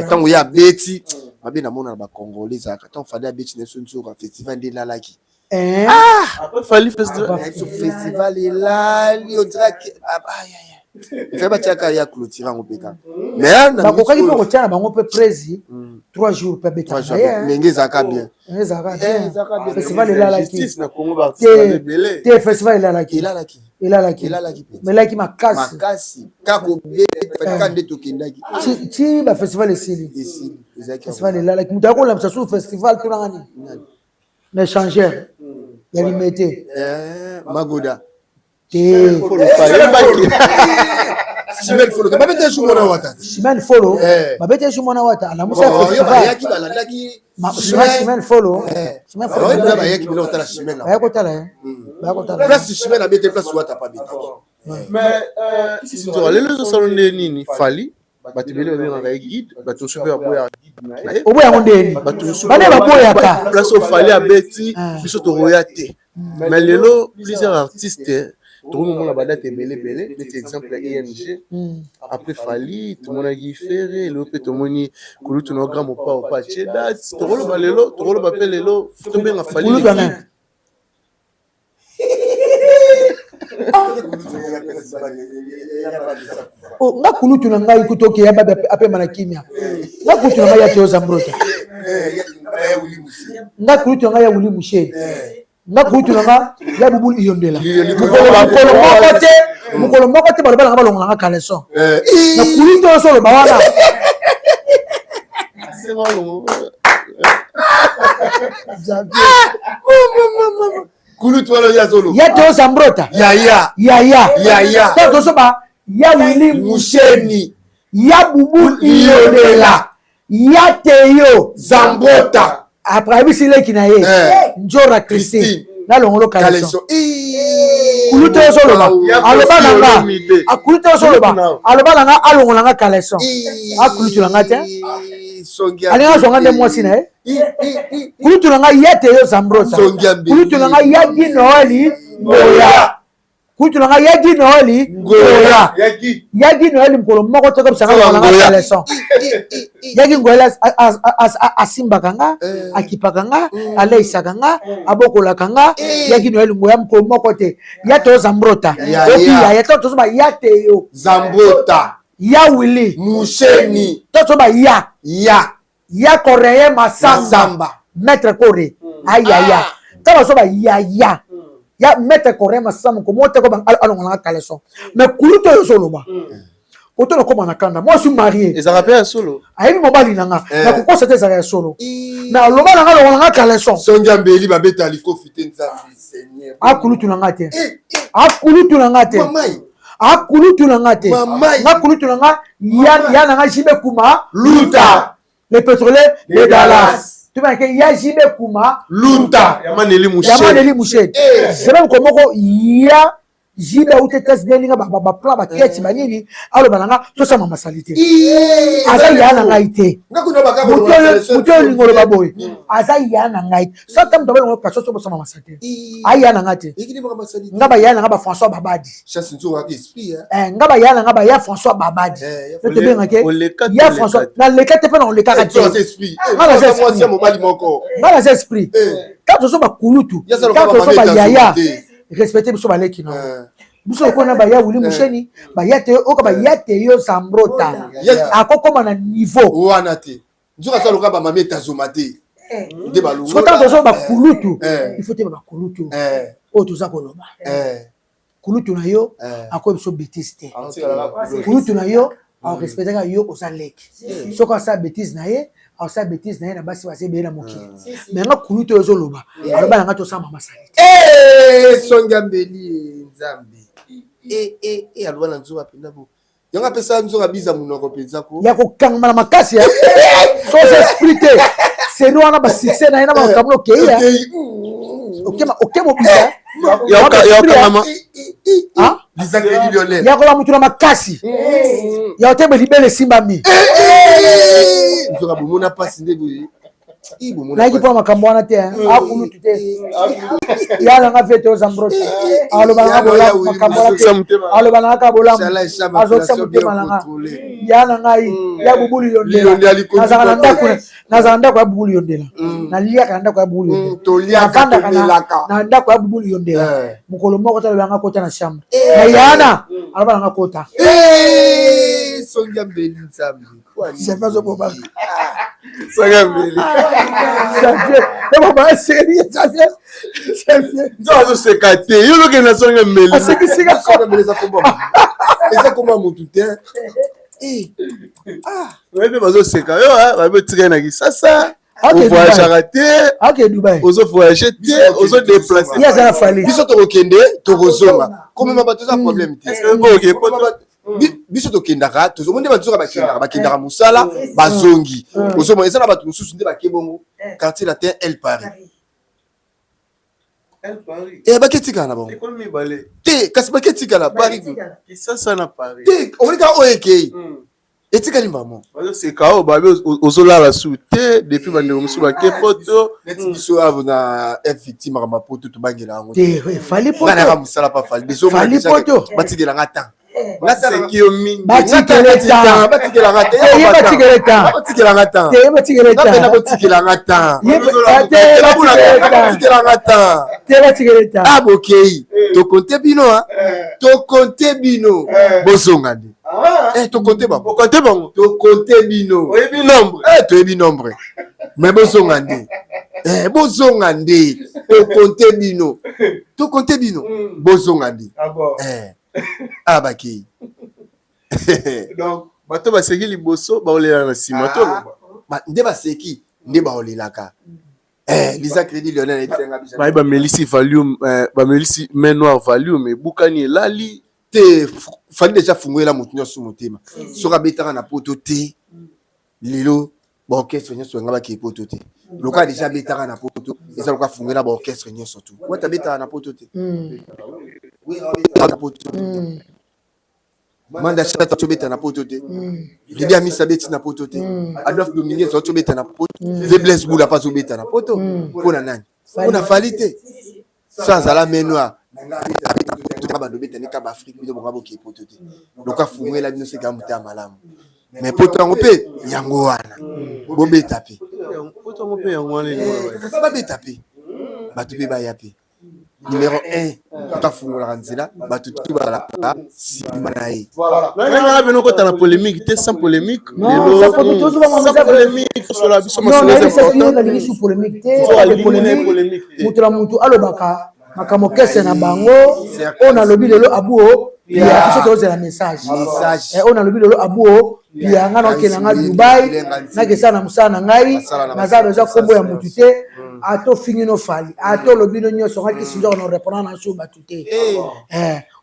Tant il y a beti mabe na mona ba congolais ça tant Fally beti na sonso ka festival de la laki. Après Fally festival est là, on dirait que il fait battre carrière clôturer en péta. Mais ba ko kaki ko tiana bango pe prési 3 jours pe beta. Mais ngezaka bien. Festival est là la qui. Na Congo artiste belé. Te festival est là la qui. Il a la qui. Mais là qui ma casse. Kako beta kande to kendaki. Ti ba festival est ici. Festival est là la qui. Mutako la msasu festival to ngani. Mais changer. Il y a limité. Magoda. Chimel follow. Babete shumona wata. Chimel follow. Babete shumona wata. Ala musa festival. Yaki balandaki. Chimel follow. Chimel follow. Ba yaki bilo tala chimel. Ba ko tala. Ba ko tala. Place chimel na bete place wata pa bete. Mais si tu allez le salon de nini Fally batibele ba guide batu super boya guide. Oboya ngondeni. Bane ba boya ka. Place au Fally abeti biso to royauté. Mais lelo plusieurs artistes tout le monde a date belé c'est exemple la ING après Fally tout le monde a giféré le peut tout le monde kulu tout nos grands pas chedat tout le monde lelo tout le monde appelle lelo tout bien a Fally oh nga kulu tu ngai kutoki ya baba ape mana kimia nga kulu tu ngai ya Teo Zambrota nga kulu tu ngai ya Wuli Mushe nga kulu tu ngai ya Bubul Iyondela mukolo moko te balobala nga balonga nga kaleson na kulu to solo bawana kulu tu ala ya solo ya Teo Zambrota ya to so ba ya Wili Musheni ya Bubul Iyondela ya Teo Zambrota après bisile kinaye Njora Christine na longolo kaleson kulu to solo ba aloba nanga akulu to solo ba aloba nanga alongola nga kaleson akulu tu nanga te ali nga songa de mwasi na kulu tu nanga ya Teo Zambrota kulu tu nanga ya Ginoeli Ngoya kulu tu nanga ya Ginoeli Ngoya ya Ginoeli mkolo moko to comme ça nga kaleson yaki Ngoya asimba kanga akipaka nga aleisa kanga abokola kanga yaki Noel Ngoya mkolo moko te ya Teo Zambrota opi ya to so ba ya Teo Zambrota ya Wili Musheni to so ba ya Coreye Masamba maître Corée aya to so ba ya maître Coreye Masamba ko mote ko ba alonga kaleson mais kulu to so lo ba Koto le comme nakanda. Moi je suis marié. Et ça rappelle un solo. Aïe mobali nanga. Na koko c'était ça solo. Na loba nanga lo nanga kaleson. Songa mbeli ba beta liko fite nza Seigneur. Akulutu nanga te. Akulutu nanga te. Akulutu nanga te. Akulutu nanga ya nanga jibe kuma luta. Les pétroliers de Dallas. Tu vois que ya jibe kuma Lunta. Yamaneli Mouchet. C'est même comme ya jibe ou tetes delinga ba plan ba keti ba nini alo bananga to sama masalite. Aza ya nanga ite. Muto lingolo baboy. Aza ya nanga ite. Ça tam d'abord on passe sur sama masalite. Aya nanga te. Ngaba ya nanga ba François Babadi. Chasse nzo wa esprit ngaba ya nanga ba ya François Babadi. To te benga ke ya François na le kete pe na le kaka te. Esprit. Ngaba c'est mobali moko. Ngaba c'est esprit. Quand to so ba kulutu. Quand to so ba yaya. Respecter biso baleki no biso ko na ba ya wuli musheni ba ya te o ka ba ya te yo sambrota akoko na niveau wana te nzoka sa loka ba mameta zomate de balu so tant so ba kulutu il faut te ba kulutu o to za ko loba kulutu na yo akoko biso bêtise te kulutu na yo a respecter ka yo o sa leki so ka sa bêtise na ye a sa bêtise na ye na basi ba se be na mokili mais nga kulutu zo loba aloba nga to sa mama sali songa mbeli nzambe alwa na nzoka penda bo yanga pesa nzoka biza munoko penza ko ya ko kangama na makasi ya so s'explique c'est nous on a ba succès na ina ba kamlo ke ya OK mo biza ya kangama Lisa Crédit Lyonnais ya ko la mutu na makasi ya otebe libele simba mi nzoka bomona pasi ndebo na ki pour makambo wana te akulu tute ya nga fete o zambrosi alo banga bola makambo alo banga ka bola azo samute malanga ya nga ya bubuli yondela nazanda kwa bubuli yondela na lia kanda kwa bubuli yondela to lia kanda na nda kwa bubuli yondela mukolo moko tala banga kota na shamba na yana alo banga kota songa mbeli nzambi c'est pas au boba songa mbeli et baba sérieux ça vient nzo se kate yo lo ke na songa mbeli songa mbeli za komba eza komba mutu te wewe bazo seka yo ba be tiré na kisasa on voyage raté OK Dubaï ozo voyager te ozo déplacer ya za fali biso to kokende to kozonga comme ma bato za problème te biso tokendaka tozomonde bato bakendaka mosala bazongi ozomona eza na bato mosusu nde bakebongo quartier latin El Paris baketikala na bango te kasi baketikala Paris kisasa na Paris te omoneka oyo ekei etikali mbamo bazoseka oyo babe ozolala su te depuis bandeko mosusu bake poto neti biso avo na victime aka mapoto tobangela yango te fali poto nganaka mosala pa fali batikelanga temps naseki yo mingi batikelanga temps abokei tokonte bino bozonga nde tokonte bino toyebi nombre mais bozonga nde tokonte bino bozonga nde bakei donc bato baseki liboso baolela na nsima toloba nde baseki nde baolelaka Lisa Crédit Lyonnais bamelisi valium bamelisi main noire valium ebukani elali te fali déjà fungolela motu nyonso motema soki abetaka na poto te lelo baorchestre nyonso yanga bakei poto te loka déjà abetaka na poto eza loka fungolela baorchestre nyonso tu wata abetaka na poto te Manda Chata tobeta na poto te Lidi Amisa beti na poto te Adolphe Dominguez tobeta na poto Feblesse Boula pas tobeta na poto pona nani pona falite sans ala menoa ba dobeta ne ka ba Afrique bido bonga boke poto te loka fungela bino se ka muta malamu mais poto yango pe yango wana bobeta pe poto yango pe yango wana ça va beta pe ba to pe ba ya pe numéro 1 tafungola kanzela bato tubala si manayi voilà na bino ko tana polémique te sans polémique non ça peut toujours sans polémique sur la biso non na lisu polémique te polémique mutu la mutu alobaka makambo kese na bango on a lobi lelo abuo Pia biso to la message. On a le bilo abo pia nga no kenanga Dubai na kesa na musana ngai na za beza kombo ya mutute ato fingi no fali ato lo bino nyoso nga kisinzo no répondre na so batute.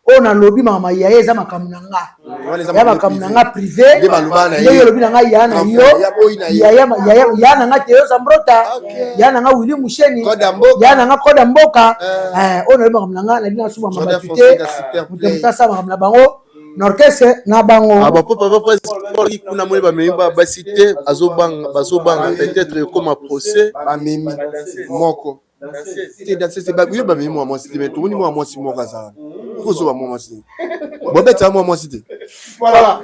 On a lobby mama yaye za makamunanga. Ya makamunanga privé. Yo lobby nga yana yo. Yana nga Teo Zambrota. Yana nga Willy Musheni. Yana nga Koda Mboka. On a lobby makamunanga na dina suma mama batute. Mutemutasa makamuna bango. N'orchestre na bango. Papa kuna mwe ba memba ba cité azobanga peut-être comme un procès ba mimi moko. C'est dans ces ba oui ba mimi moi cité mais tout moi moi si moi kaza. Ko zo ba moi cité. Bo beta moi cité. Voilà,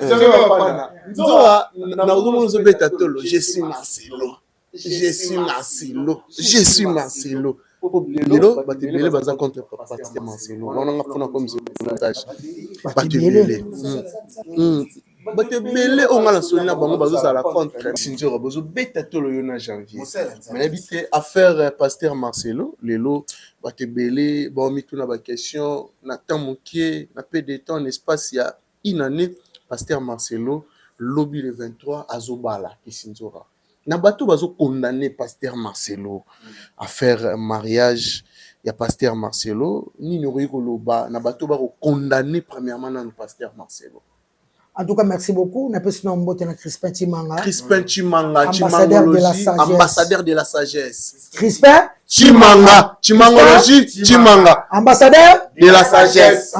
Nzoa na uzomo zo beta tolo, je suis Marcelo. Lelo batebele baza contre Pasteur Marcelo. On a fona comme montage. Batebele on a la solina bango bazo za la contre Sinjora bazo beta tolo yo na janvier. Mais habité affaire Pasteur Marcelo, lelo batebele ba mi tuna ba question na temps moké, na peu de temps espace ya une année Pasteur Marcelo lobby le 23 azobala ki Sinjora. Na bato bazo condamné Pasteur Marcelo à faire mariage ya Pasteur Marcelo ni noriko loba na bato ba condamné premièrement na Pasteur Marcelo. En tout cas, merci beaucoup. Na pesi na mbote na Crispin Chimanga, ambassadeur de la sagesse. Crispin Chimangologie, ambassadeur de la sagesse.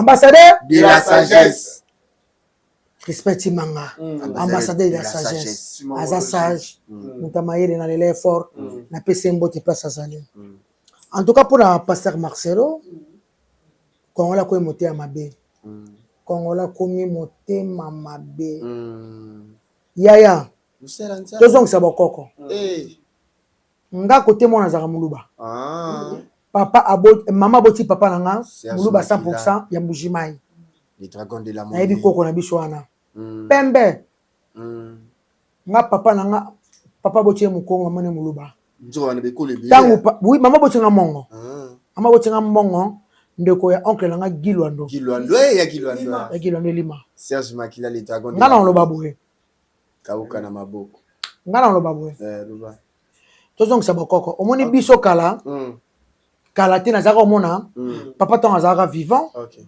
Crispin Chimanga, ambassadeur de la sagesse. Aza sage, mutamayere na lele fort, na pesi mbote place azali. En tout cas, pour la Pasteur Marcelo, quand on l'a koy moté à mabe. Kongola komi motema mabe. Yaya. Tozong sabokoko. Nga kote mona zaka muluba. Papa mama boti papa nanga muluba 100% ya mbujimai. Les dragons de l'amour. Na yebi koko na biso wana. Pembe. Nga papa nanga papa boti mukongo mane muluba. Tangu oui mama boti nga mongo. Mama boti nga mongo. Ndeko ya oncle nanga Gilwando. Gilwando lima. Serge Makila les dragons. Ngana on lo baboué. Kauka na maboko. Ngana on lo baboué. Loba. Tozong sabokoko. Omoni biso kala. Kala tina zaka omona. Papa ton azaka vivant. OK.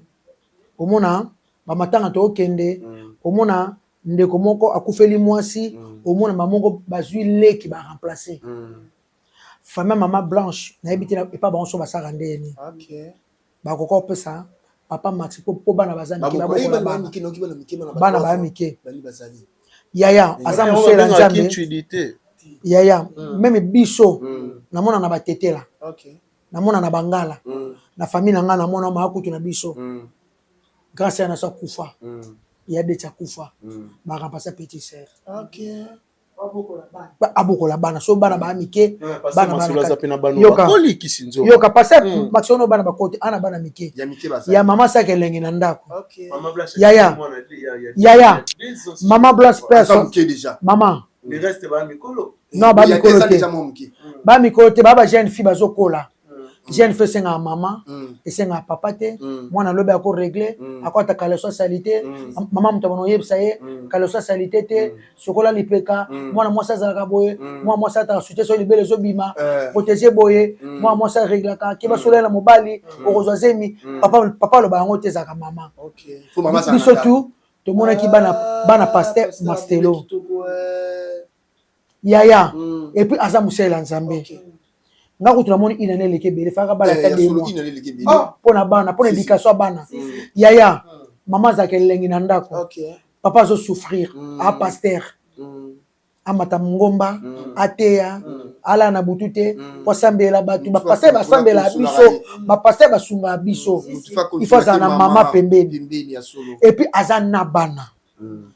Omona ba matanga to okende. Omona ndeko moko akufeli mwasi. Omona mamongo bazui leki ba remplacer. Femme maman Blanche na ebiti na pas bon so ba sarande ni. OK. Ba koko pesa papa Maxi po bana bazani ki bana ba mike yaya aza musela nzambe yaya même biso na mona na batetela na mona na bangala na famille na nga na mona ma kutu na biso grâce à na sa kufa ya de cha kufa ba remplacer petit sœur. OK. Abokola bana so bana ba mike bana yoka pasa maxono bana bakote ana bana mike ya mama sake lengi na ndako yaya mama Blanche personne mama le reste ba mikolo non ba mikolo te ba jeune fille bazokola jeune fille senga mama esenga papa te mwana lobe ako régler akota kala socialité mama mutabono yebisa ye kala socialité te sokola lipeka mwana mwasa zalaka boye mwana mwasa ta soutien so libele zo bima protéger boye mwana mwasa régler ka kiba solela mobali okozazemi papa loba yango te zaka mama. OK. Faut mama ça. Biso tout to mona ki bana Pasteur Marcelo yaya et puis aza musela nzambe. Nga kutu na moni inane leke bele faka bala tande mo pona bana pona éducation bana yaya mama za kelengi na ndako papa zo souffrir a pasteur amata ngomba ateya ala na butute po sambela batu ba pasteur ba sambela biso ba pasteur ba sunga biso il faut ça na mama pembeni et puis azana bana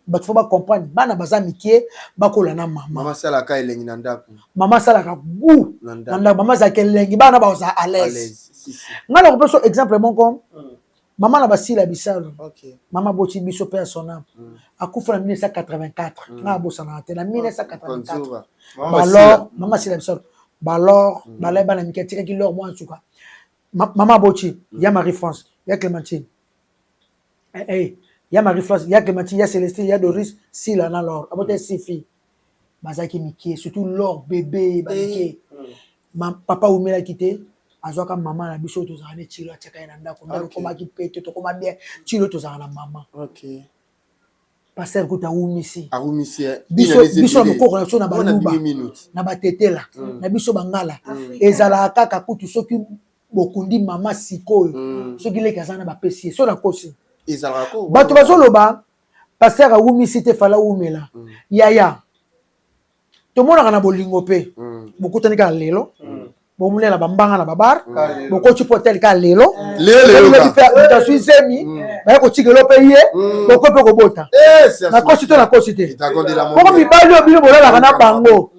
batu faut ba comprendre bana baza mikie bakola na mama sala ka elengi na ndako mama sala ka gu na ndako mama za kelengi bana ba za à l'aise ngala ko peso exemple mon mama na basila bisalo mama boti biso personnel akufa na 1984 nga bosana te na 1984 alors mama sila bisalo balor balai bana miketika ki lor moi en tout cas mama boti ya Marie France ya Clémentine il y a Marie-France, il y a Clémentine, il y a Célestine, il y a Doris, si là, alors, après 6 filles. Bazaki Mickey, surtout leur bébé, Mickey. Papa ou m'a quitté, azoka maman la biso to zane chilo chaka ina ndako, ndako koma ki pete to koma bien, chilo to zana maman. OK. Passer ko ta umisi. A umisi. Biso mo ko na baluba. Na batetela, na biso bangala. Ezala kaka kutu soki bokundi mama sikoyo. Soki le kazana ba pesi, so na kosi. Ezala ko. Bato bazoloba passer a umisi te fala umela. Yaya. To mona kana bolingo pe. Bokutani ka lelo. Bomulela bambanga na babar. Boko chipotel ka lelo. Lelo ka. Uta suisemi. Ba ko chigelo pe ye. Boko pe ko bota. Na kosite na kosite. Boko mibali obilo bolela kana bango.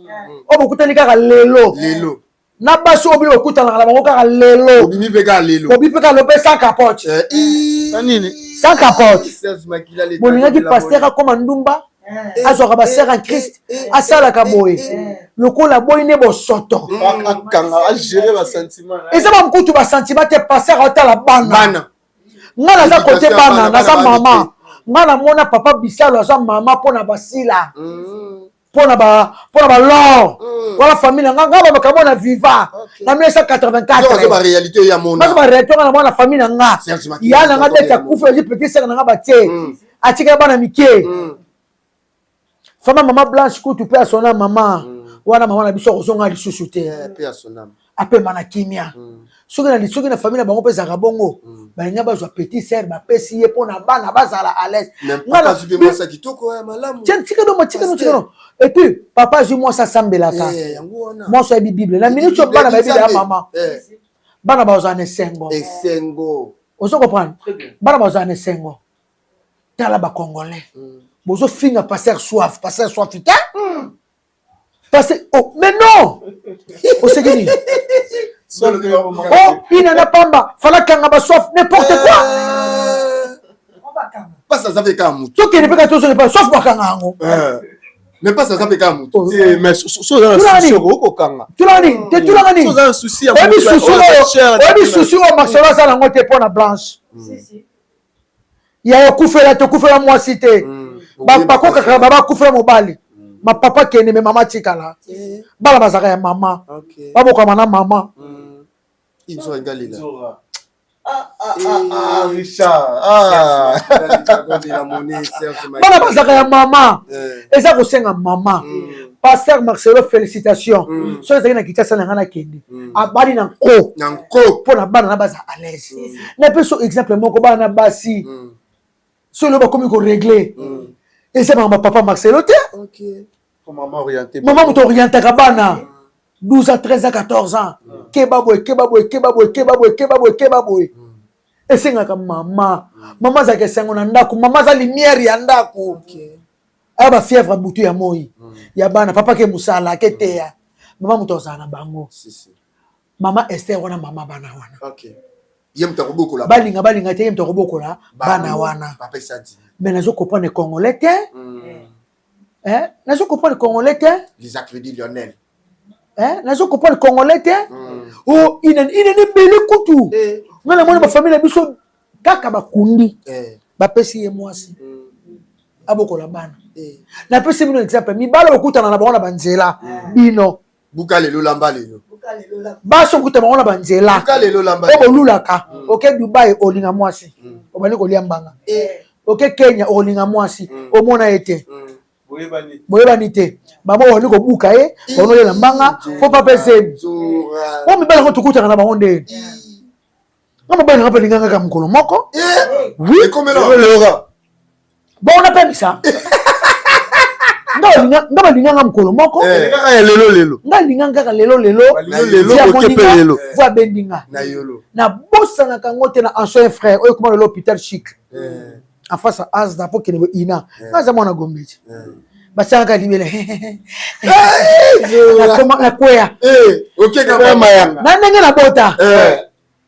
O bokutani ka lelo. Lelo. Na baso obilo okutana na bango ka lelo. Obibi pe ka lelo. Obibi pe ka lope sans capote. Nini? Sans capote. Bolinga ki pasteur comme ndumba. Azoka ba sœur en Christ asala ka boye lokola boye ne bo soto kanga a gérer ba sentiment et ça va mkutu ba sentiment te passer à la bana ngala za côté bana na za mama ngala mona papa bisalo za mama pona basila pona ba lor wala famille ngala ba kamona viva na 1984 ba réalité ya mona ba réalité na mona famille nga ya na nga deta kufa ji petit sœur na nga ba tie atika bana mike Fama maman blanche ko tu peux à son âme maman wana maman na biso kozonga lisusu te pe à son âme ape mana kimia soki na famille na bango pe za bongo ba nya ba zo petit sœur ba pesi ye pona bana bazala à l'aise ngala zupe moi ça kitoko ya malamu tiens tika no et puis papa ju moi ça sambelaka moi ça bible la minute yo bana ba bible ya maman bana ba zo ane sengo ozo comprendre bana ba zo ane sengo tala ba congolais bozo finga passer soif putain passer oh mais non au segini oh il n'en a pas fala kanga ba soif n'importe quoi pas ça fait comme tout qui ne peut que pas soif ba kanga ngo mais pas ça fait comme mais so dans souci ko kanga tu l'as dit so dans souci souci au maximum ça la ngote pour la blanche ya kufela moi cité bako kaka baba kufela mobali ma papa kene me mama tikala bala bazaka ya mama baboka mana mama ils sont égalés Richard bala bazaka ya mama eza kosenga mama pasteur Marcelo félicitations so ezaki na kitasa na ngana kende abali na nko pona bana na baza à l'aise na peso exemple moko bana na basi so le bakomi ko régler et c'est maman papa Marcelo te maman orienté maman muto orienté kabana 12 à 13 à 14 ans kebabo et c'est ngaka maman za ke sengo na ndako maman za lumière ya ndako aba fièvre butu ya moi ya bana papa ke musala ke teya maman muto sana bango maman Esther wana mama bana wana yem to bokola balinga te yem to bokola bana wana papa sadi mais nazo comprendre congolais te nazo comprendre congolais te les accrédits Lionel nazo comprendre congolais te oh ine bele kutu ngala mona ba famille biso kaka bakundi ba pesi ye mwasi abokola bana na pesi bino exemple mibalo okutana na bango na banzela bino buka lelo lamba lelo baso kuta bango na banzela obo lulaka oke Dubai olinga mwasi obani kolia mbanga oke Kenya olinga mwasi omona ete boyebani te bamo woni ko buka bono lela mbanga fo pa pese o mi bala ko tukuta na bango nde ngama bana ngapa linganga ka mkono moko oui comme là bon on appelle ça ngaba linganga mkono moko lelo ngaba linganga lelo voix bendinga na bossa na kangote na ancien frère oyo comment l'hôpital chic en face à Asda pour qu'il ne ina ngaza mwana gombeji basanga libele na kwea OK kama mayanga na ndenge na bota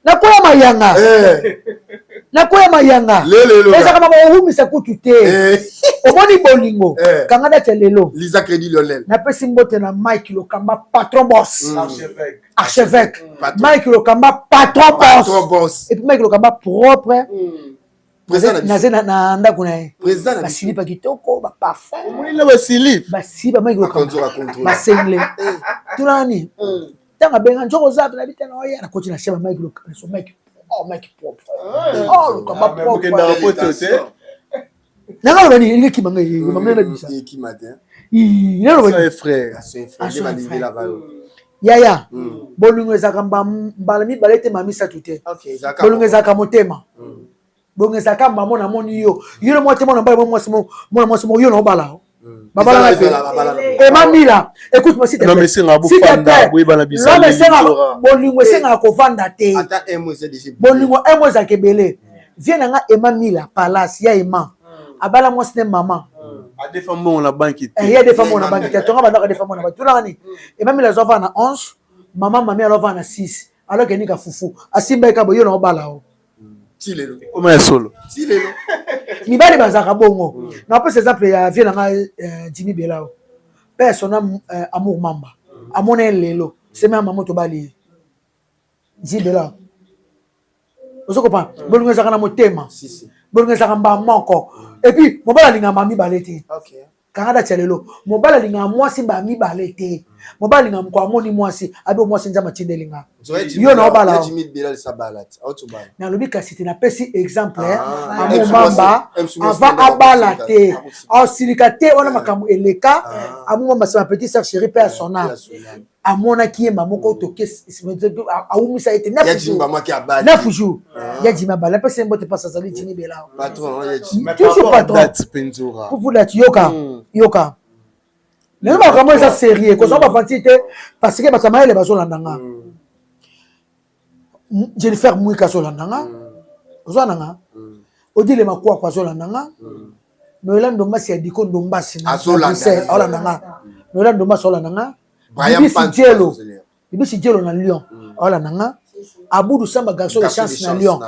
na kwea mayanga eza kama bahumisa kutu te omoni bolingo kanga date lelo lisa crédit Lionel na pesi mbote na Mike Lokamba patron boss archevêque Mike Lokamba patron boss et puis Mike Lokamba propre naze na ndako na ye basilipa kitoko baparfum omoni na basilipe basilipa mai basengle tunani tanga benga njoko za na bitana oya na koti na sheba mai so mai pop oh kama pop kenda rapoto te nanga bani ni kimanga na bisa c'est frère yaya bolungu ezaka mbala mibale te mamisa tute bolungu ezaka motema bolungu ezaka mamo na moni yo le moite mona mbala mwasi mo yo na obala babala na mamila écoute moi si non mais c'est nga bufanda boy bana bisa bolungu esenga ko vanda te bolungu emo za kebele vient nga emamila palace ya ema abala mwasi ne mama a des femmes on la banque il y a des femmes on la banque tonga banda des femmes on la tout là ni et même les enfants na 11 maman mamie alors va na 6 alors que ni ka fufu asimba ka boyo na obala o tilelo comment est solo tilelo ni bali bazaka bongo na peut exemple ya vie na Jimmy Belao personne amour mamba amona lelo c'est même maman to bali Jimmy Belao ozoko pa bolunga zaka na motema bolunga zaka mba moko et puis mobala linga mami balete okay kangada chelelo mobala linga mwasi ba mi balete mobala linga mko amoni mwasi abi mwasi nzama tindelinga yo na obala Jimmy Bilal sabalat autobala na lobi kasi te na pesi exemple amu mamba ava abalate au silikate wana makamu eleka amu mamba c'est ma petite sœur chérie père sona amona ki mamoko to kes aumisa ete na fuju ya jima bala pesi mbote pasa sali Jimmy Belao patron ya Jimmy toujours patron Penzura pour la yoka neno ba kamo eza sérieux ko so ba fantité parce que ba kama ele bazo landanga Jennifer Mwika so landanga ozo nanga odile makwa kwa so landanga noela ndomba si adiko ndomba si na landanga noela ndomba so landanga Bibisi Jelo na Lyon landanga Abudu Samba garçon de chance na Lyon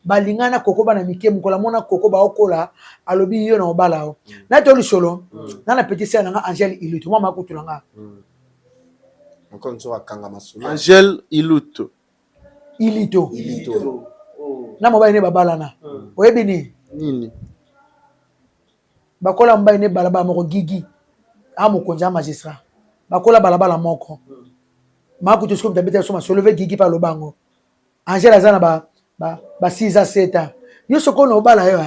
balingana kokoba na mike mukola mona kokoba okola alobi yo na obala o na toli solo na la petite sœur nga Angèle Ilutu mama kutulanga encore une fois kanga masolo Angèle Ilutu na mobali ne babala na oyebi nini bakola mobali ne balaba moko gigi amokonja magistrat bakola balabala moko makutu siko mtabete soma soulever gigi par le bango Angèle azana ba 6 à 7 ans yo soko no bala yo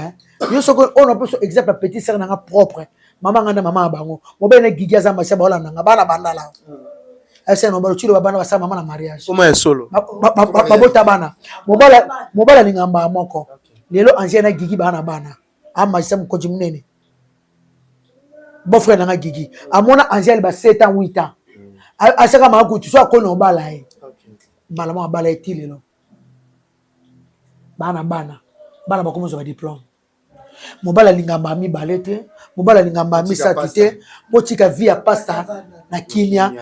yo soko on a peut exemple petit sœur nanga propre mama nganda mama bango mobene gigi azama sha bola nanga bana bandala ese no balo chilo bana basa mama na mariage comment est solo babota bana mobala ni ngamba moko lelo Angèle na gigi bana ama sha mkoji munene bon frère nanga gigi amona Angèle ba 7 ans 8 ans asaka makutu so akono bala bala mo bala etilelo bana bakomoza ba diplôme mobala lingamba mi balete mobala lingamba mi satite botika via pasta na kimia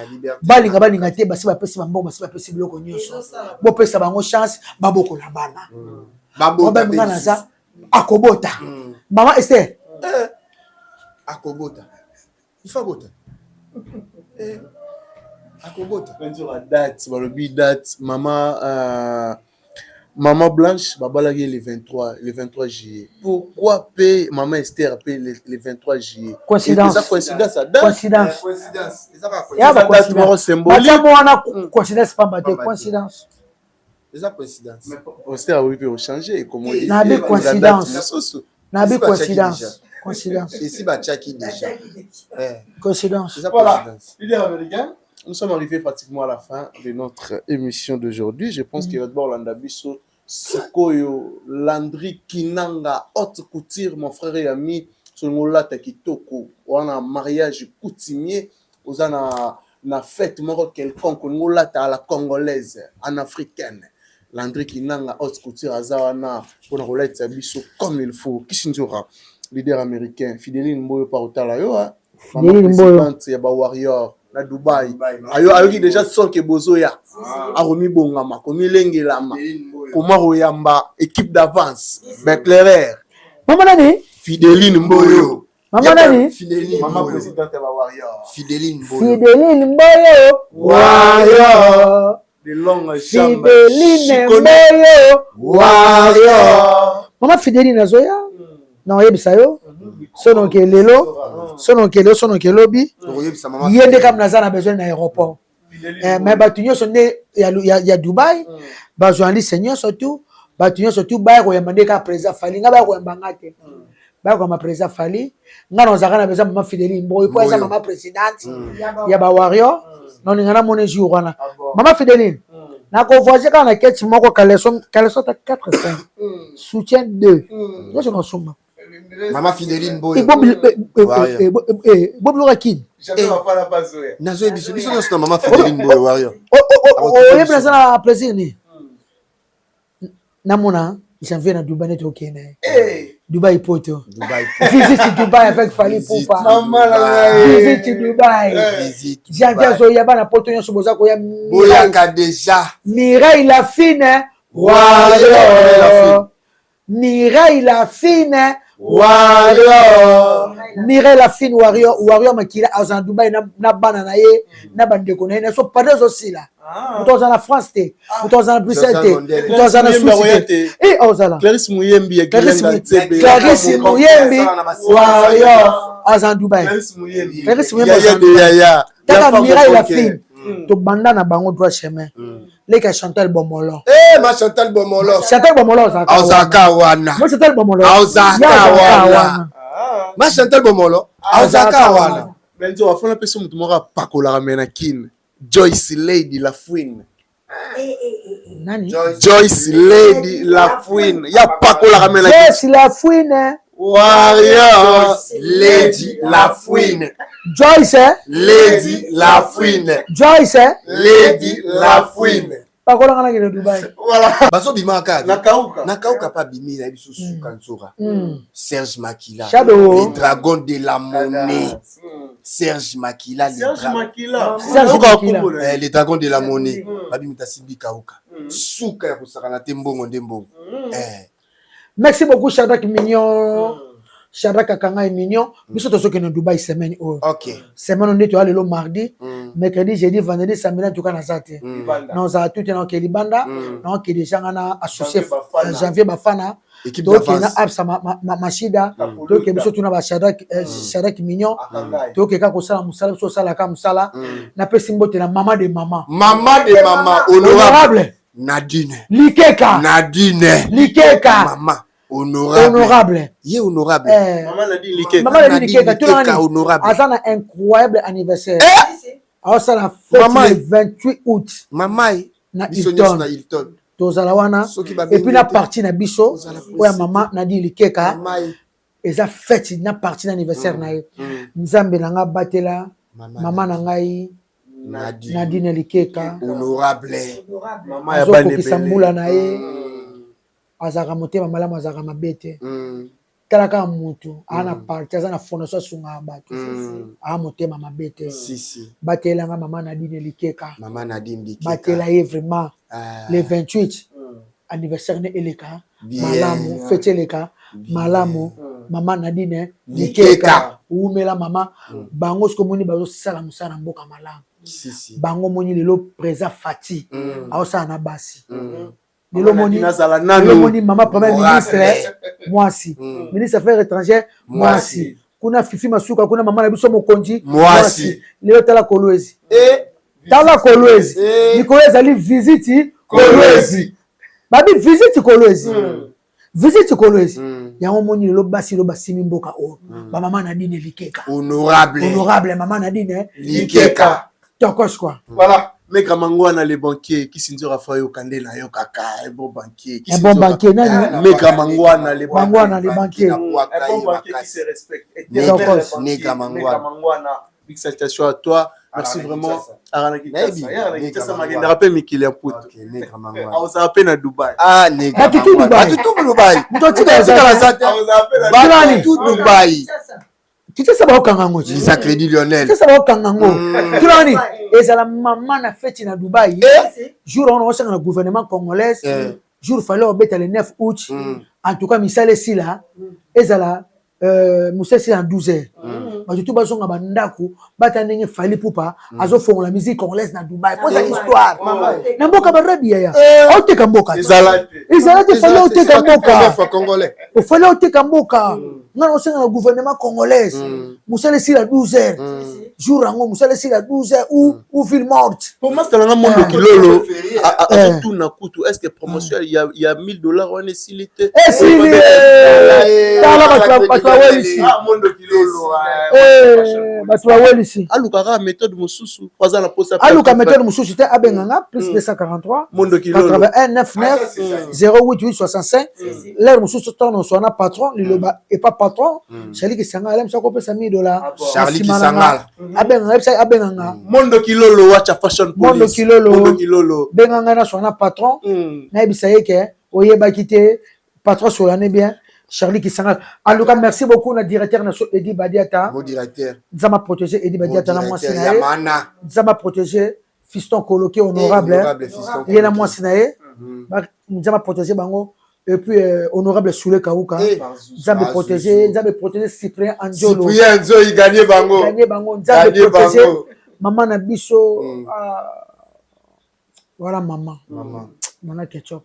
balinga balinga te basi ba pesi bambo basi ba pesi biloko nyonso bo pesa bango chance baboko la bana babota ngana za akobota mama Esther akobota ifa bota akobota sur la date balobi date maman Blanche babalaki le 23 juillet pourquoi paye maman Esther paye le 23 juillet coïncidence ça date coïncidence ya ba coïncidence symbolique wana coïncidence pas battre coïncidence eza coïncidence mais Esther a peut changer comme on dit na bi coïncidence coïncidence ici ba chaki déjà coïncidence voilà leader américain. Nous sommes arrivés pratiquement à la fin de notre émission d'aujourd'hui. Je pense qu'il va d'abord l'andabiso Sikoyo Landry Kinanga haute couture, mon frère et ami, sur le Molata Kitoko, on a un mariage coutumier, on a une fête moro quelconque, on a à la congolaise, en africaine. Landry Kinanga haute couture, Azawana, pour la roulette abiso comme il faut. Kishinjora, leader américain, Fideline Mboyo Parotalayo, Fideline Mboyo, Yaba Warrior. Na Dubaï ayo ki déjà son ke bozo ya aromi bongama komi lengelama koma royamba équipe d'avance Beclerer mama nani Fideline Mboyo mama nani mama présidente ba Warrior Fideline Mboyo Warrior de longues jambes Fideline Mboyo Warrior mama Fideline azoya Non, yebisa yo. Sono ke lelo, sono ke lobi. Yende kam nazana besoin na aéroport. Mais batunyo sonne ya Dubaï, ba journaliste seigneur surtout, batunyo surtout ba ko yamande ka président Fali, nga ba ko yambanga te. Ba ko ma président Fali, nga no zakana besoin maman Fidéline, boy ko eza maman présidente, ya ba warrior, non ngana mone jour wana. Maman Fidéline. Na ko voyager quand na quête moko caleçon ta 4-5. Soutien 2. Yo je consomme. Maman Fidéline boy. Bob Lorakin. Jamais va pas la passer. Nazo ebiso biso na maman Fidéline boy warrior. Ye plaisir plaisir ni. Namona, janvier na Dubaï net OK na. Dubaï poto. Visite Dubaï avec Fali Poupa. Visite Dubaï. Janvier zo ya bana poto nyo boza ko ya. Boyanga déjà. Mireille la fine. Warrior. Mireille la fine. Warrior. Mireille la fine warrior makila azan Dubaï na bana na ye na bandeko na ye so pas aussi là. Nous sommes en France, nous sommes en Bruxelles, nous sommes en Suisse. Et Ozala. Clarisse Mouyembi, Clarisse Mouyembi, warrior azan Dubaï. Clarisse Mouyembi, Yaya. Taka Mireille la fine. To banda na bango droit chemin. Leka Chantal Bomolo. Ma Chantal Bomolo. Chantal Bomolo Ozaka wana. Moi Chantal Bomolo. Ozaka wana. Ma Chantal Bomolo. Ozaka wana. Benzo wa fona peso mutu moko pakola ramena kin. Joyce Lady Lafouine. Nani? Joyce Lady Lafouine. Ya pakola ramena kin. Joyce Lafouine. Warrior. Lady Lafouine. Joyce. Lady Lafouine. Joyce. Lady Lafouine. Pakola ngana kile Dubai. Voilà. Baso bimaka. Nakauka pa bimi na biso sukanzora. Serge Makila. Shadow. Les dragons de la monnaie. Serge Makila. Les dragons de la monnaie. Babi mutasimbi kauka. Suka ya kusakana tembongo ndembongo. Merci beaucoup Shadrack Mignon. Shadrack Akanga Mignon. Biso to soki na Dubai semaine o. OK. Semaine on est allé le mardi, mercredi, jeudi, vendredi, samedi tout kana zate. Non za tout na ke libanda, non ke déjà ngana associé janvier bafana. Donc na absa mashida, donc biso tuna ba Shadrack Mignon. Donc ka ko sala musala so sala ka musala. Na pesi mbote na maman de maman. Maman de maman honorable. Nadine. Likeka. Nadine. Likeka. Maman. Honorable. Il est honorable. Maman Nadine Likeka. Maman Nadine Likeka. Tu l'as honorable. Un incroyable anniversaire. Alors ça la fête le 28 août. Maman. Na Hilton. Tozalawana. Et puis la partie na biso. Ouais maman Nadine Likeka. Et ça fête na partie d'anniversaire na. Nzambe nanga batela. Maman nangai. Nadine Likeka. Honorable. Maman ya bane kisambula na ye. Azaka motema malamu azaka mabete. Kalaka mutu ana parti azana fondation sunga bato. A motema mabete. Batela nga maman Nadine Likeka. Maman Nadine Likeka. Batela ye vraiment le 28 anniversaire ne eleka. Malamu fete eleka. Malamu maman Nadine Likeka. Umela maman bango skomoni bazo sala musala mboka malamu. Bango moni lelo présent Fati. Aosa na basi. Lelo moni maman premier ministre mwasi. Ministre affaires étrangères mwasi. Kuna Fifi Masuka kuna maman na biso mokonzi mwasi. Lelo tala Kolwezi. Tala Kolwezi. Nikolwezi ali visite Kolwezi. Babi visite Kolwezi. Visite Kolwezi. Yango moni lelo basi lo basimi mboka o. Ba maman Nadine Likeka. Honorable maman Nadine Likeka. Tokos quoi. Voilà. Mais Gramangwana les banquiers qui s'indio Raphaël Kandela yo kaka un bon banquier un bon banquier nani mais Gramangwana les banquiers un bon banquier qui se respecte Gramangwana big salutation à toi merci vraiment Aranaki ça m'a gagné rappel Mikili un pote on s'appelle à Dubaï nega tout Dubaï tout Dubaï tu sais ça va au Kangango ça crédit Lionel tu sais ça va au Kangango tu l'as dit et ça la maman na fête na Dubaï jour on a le gouvernement congolais jour fallait obéter le 9 août en tout cas misale si là et ça la Moussa c'est en 12h parce que tout bas on a bandako batandenge Fali Poupa azo font la musique congolaise na Dubaï pour cette histoire na mboka barabi ya ote kamboka Ezala te fallait ote kamboka. Congolais. Il fallait ote kamboka. Non, c'est le gouvernement congolais. Moussa laissé la 12h. Jour en Moussa laissé la 12h ou ville morte. Comment c'est dans le monde qui lolo à tout na kutu est-ce que promotion il y a $1000 on est silité. Eh si monde qui lolo. ici. Alukara méthode mususu kwaza na posa. Aluka méthode mususu te abenganga plus 243 81 99 08 65. L'air mususu tourne sur un patron, liloba et pas patron. Charlie qui s'engage, elle me s'occupe de $1000. Charlie qui s'engage. Abenganga. Mondo kilolo watch fashion police. Mondo kilolo. Benganga na sur un patron. Na bisaye ke oyeba kité patron sur l'année bien. Charlie qui s'engage. En tout cas, merci beaucoup na directeur national Edi Badiata. Mon directeur. Zama protéger Edi Badiata na moi sinaye. Zama protéger fiston coloqué honorable. Il y a na moi sinaye. Zama protéger bango. Et puis honorable Soule Kaouka. Zama protéger Cyprien Andiolo. Cyprien Andiolo il gagnait bango. Zama protéger maman Nabiso. Voilà maman. Maman ketchup.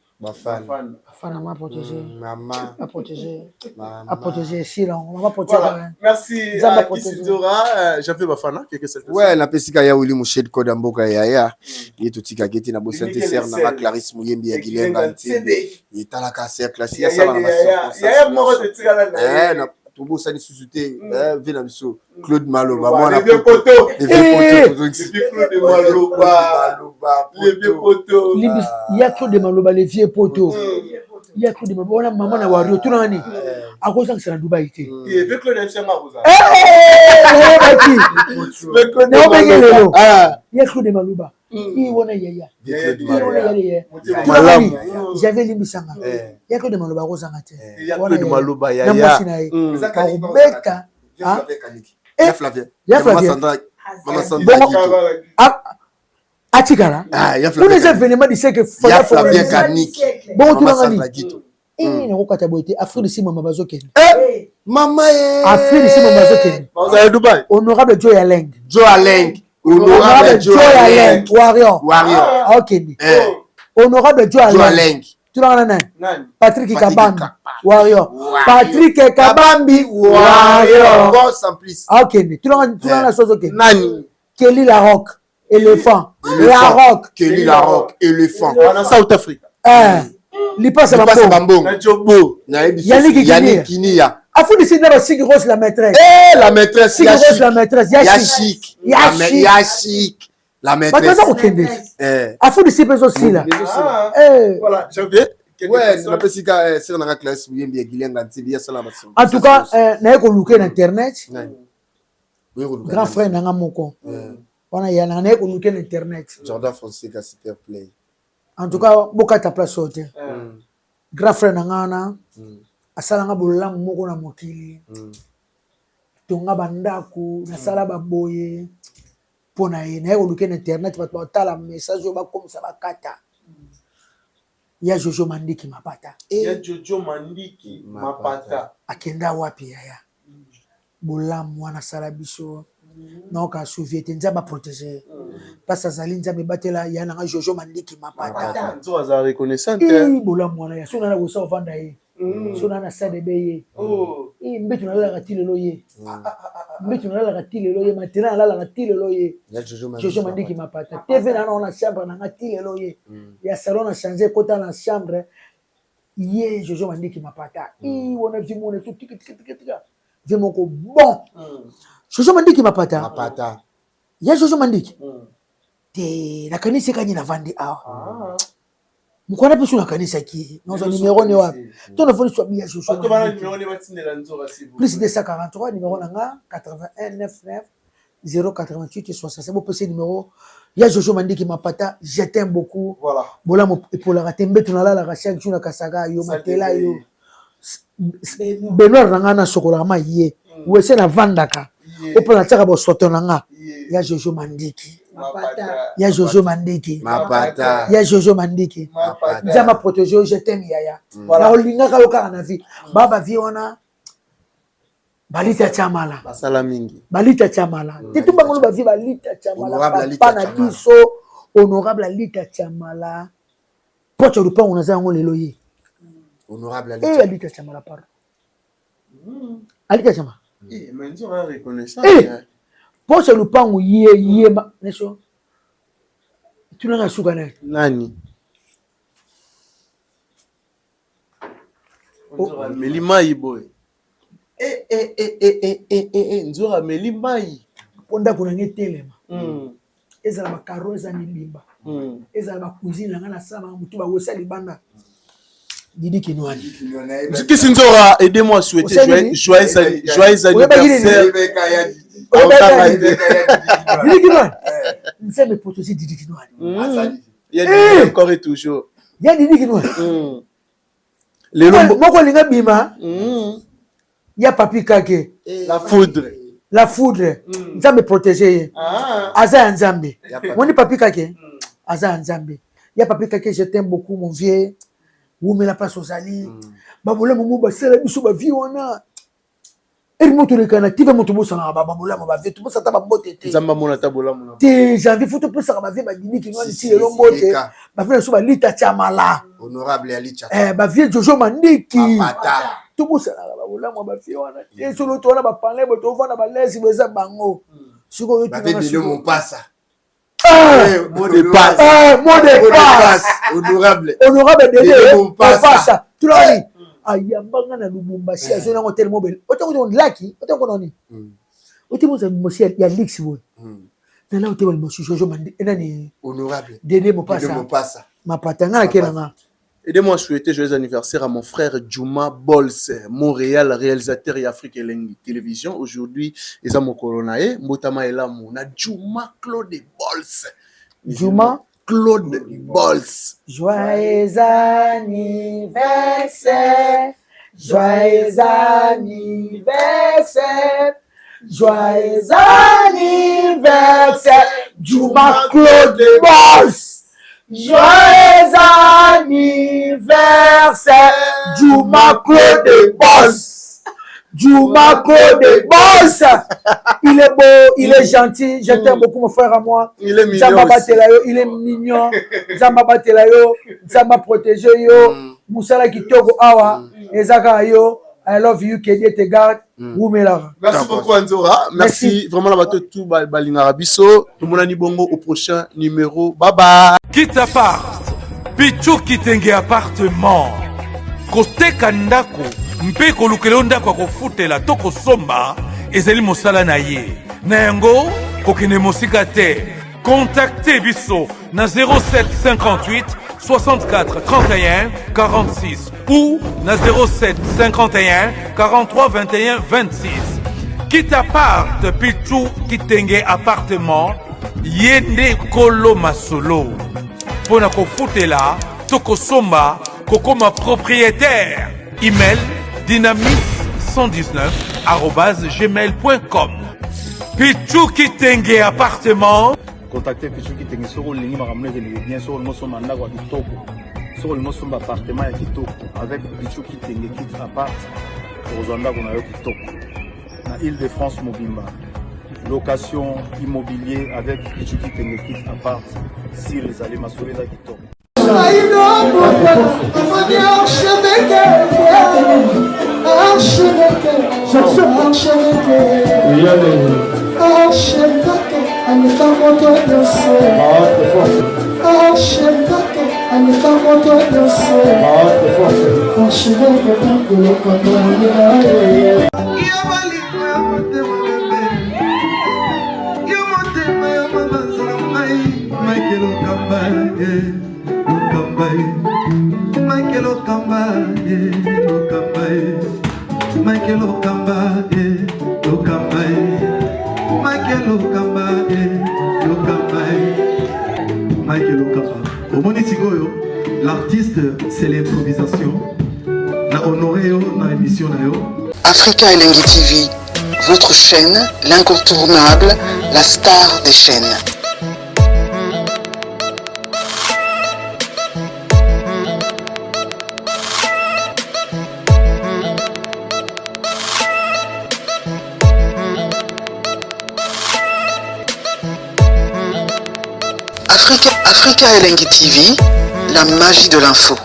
Fana m'a protégé. Maman. A protégé ici là. On va protéger. Merci à Kisidora. J'avais Bafana quelque chose. Ouais, la pesika ya Willy Mouched Kodamboka ya. Il est outil kageti na bosante ser na Clarisse Mouyembi ya Gilenga Ntebe. Il est à la casse classe ya ça na ya mort de tigala. Na Tobo Sani Susute, vena biso Claude Maloba, moi les vieux poteaux. Les vieux poteaux. Claude Maloba. Les vieux poteaux. Il y a Claude Maloba, les vieux poteaux. Il y a Claude Maloba, on a maman na wario tout l'année. À cause que c'est la Dubaï. Il y a Claude Maloba. Il y a Claude Maloba. Il wana yaya. J'avais limbisanga. Il y a Claude Maloba rozanga te. Il y a Claude Maloba yaya. Ya Flavia. Maman Sandra. Atikara. Ya Tous les événements disent que Flavia Kanik. Bon, tu l'as dit. Il n'a pas de Afrique de Simon Mabazoken. Maman Afrique de Simon Mabazoken. Dubaï. Honorable Joe Aleng. Honorable Joe Aleng. Warrior. Ok. Honorable Joe Aleng. Tu l'as dit. Patrick Kabambi. Warrior. Patrick Kabambi. Warrior. Ok. Tu l'as dit la chose. Ok. Kelly Larocque. Éléphant. Larocque. Kelly Larocque. Éléphant. South Africa. Lipas Bambo. Yannick Kinia. Afin de signer la Sig Rose la maîtresse. La maîtresse. Sig Rose la maîtresse. Yachik. La maîtresse. Afin de signer aussi là. Voilà, j'avais. Ouais, la pesika c'est dans la classe où il y a Gilenga Ntebe ça là. En tout cas, na ko looker internet. Grand frère nanga moko. On a yana na ko looker internet. Jordan Fonseca s'il te plaît. En tout cas, boka ta place au terre. Grand frère nangana, asalanga bolamu moko na mokili. Tonga bandaku, nasala baboye. Pona ye, na oluke na internet bato batala message ba comme ça bakata. Ya Jojo Mandiki mapata. Ya Jojo Mandiki mapata. Akenda wapi yaya? Bolamu wana sala biso. Non ka soviété nzaba protéger parce que zali nzaba batela ya na Jojo Mandiki mapata nzo za reconnaissante bola mwana ya sona na go so vanda ye sona na sa de beye mbetu na la katile ye mbetu na la katile ye matena na la katile ye ya Jojo Mandiki mapata TV na na chambre na katile ye ya salon na changer kota na chambre ye Jojo Mandiki mapata wona vimone tout tika vimoko bon Jojo Mandiki mapata. Ya Jojo Mandiki. Te la kanisa kanyi na vandi awa. Mukwana pesu na kanisa ki. Nonzo numéro ne wapi. Ton phone soit bien Jojo. Plus 243 numéro nanga 81 99 088 67. Bon PC numéro ya Jojo Mandiki mapata. Je t'aime beaucoup. Voilà. Bola mo pour la ratembe tunala la chaque jour na kasaga yo matela yo. Benoît rangana sokola ma ye. Wese na vandaka. Opona tsaka bo sotonanga ya Jojo Mandiki mapata ya Jojo Mandiki mapata ya Jojo Mandiki mapata zama protéger je t'aime yaya na olinga ka yoka na vie baba vie wana balita chamala basala mingi balita chamala titu bangolo ba vie balita chamala pana biso honorable alita chamala pocho lupa unaza ngo lelo ye Honorable Ali. Et Ali Kachama la parole. Ali Kachama. Mais nous on reconnaissant. Pour ce lupango yé nation. Tu n'as pas Nani. Melimai boy. Nzora melimai. Ponda kuna ngetelema. Ezala makaro ezala milimba. Ezala ma cuisine ngana sama mutu ba wosa libanda. Didi Kinwani. Qu'est-ce que Nzora, aidez-moi à souhaiter joyeux anniversaire. Didi Kinwani. Nse me potosi Didi Kinwani. Il y a encore et toujours. Il y a Didi Kinwani. Les lombos. Moko linga bima. Il y a Papi Kake. La foudre. La foudre. Nzambe protéger. Aza Nzambe. Moni Papi Kake. Aza Nzambe. Il y a Papi Kake, je t'aime beaucoup mon vieux. Où me la place aux alliés. Babola momo ba sela biso ba vie wana. Et moto le kana tive moto bosa na babola mo ba vie tout ça ta ba motete. Nzamba mona tabola mona. Te janvier photo pour ça ba vie ba Didi Kinwani ti le mbote. Ba vie so ba lita chamala. Honorable Ali Cha. Ba vie Jojo Mandiki. Pata. Tout bosa na babola mo ba vie wana. Et sur le toit na ba parler ba to vana ba lesi beza bango. Siko yo tu na siko. Mon passa. Mot de passe. Honorable Dede Passa. Tu l'as dit. Ayambanga na Lubumbashi azona hotel mobile. Otako laki, otako noni. Otimo za mosi ya Lix boy. Na la otimo mosi Jojo Mandi nani Honorable Dede Passa. Ma patanga na kelanga. Aidez-moi à souhaiter joyeux anniversaire à mon frère Juma Bols, Montréal, réalisateur et Afrique Télévision. Aujourd'hui, ils ont mon coronae, Motama et là, mon Juma Claude Bols. Juma Claude Bols. Joyeux anniversaire, joyeux anniversaire, joyeux anniversaire, Juma Claude Bols. Joyeux anniversaire, Juma Claude Boss. Juma Claude Boss. Il est beau, il est gentil. Je t'aime beaucoup, mon frère à moi. Il est mignon. Il est mignon. Zamba Batelayo, Zamba protégé yo. Moussala Kitoko Awa. Ezaka yo. I love you, Kédié te garde. Merci beaucoup, Nzora. Merci vraiment la bateau tout Balingarabiso. Tout le monde a bongo au prochain numéro. Bye bye. Quitte à part, Pichou Kitenge appartement. Côté Kandako, Mpe Kolukelo ndako kofutela toko somba, ezeli mosala na ye. Na yango, kokene mosika te. Contactez Bisso na 07 58 64 31 46 ou na 07 51 43 21 26. Quitte à part de Pichou Kitenge appartement, yende kolo masolo. Pona kofutela, toko somba, kokoma propriétaire. Email dynamis119@gmail.com. Pichou Kitenge appartement. Contactez Pichou Kitenge sur le ligne bien sûr nous sommes en agua kitoko. Sur le sommes appartement ya kitoko avec Pichou Kitenge kit appart pour Zanda qu'on a yo kitoko. Na Île-de-France Mobimba. Location immobilier avec Pichou Kitenge kit appart si les allées masouler za kitoko. L'artiste, c'est l'improvisation. Na honoré dans l'émission. Africa Elengi TV, votre chaîne, l'incontournable, la star des chaînes. Africa Elengi TV, la magie de l'info.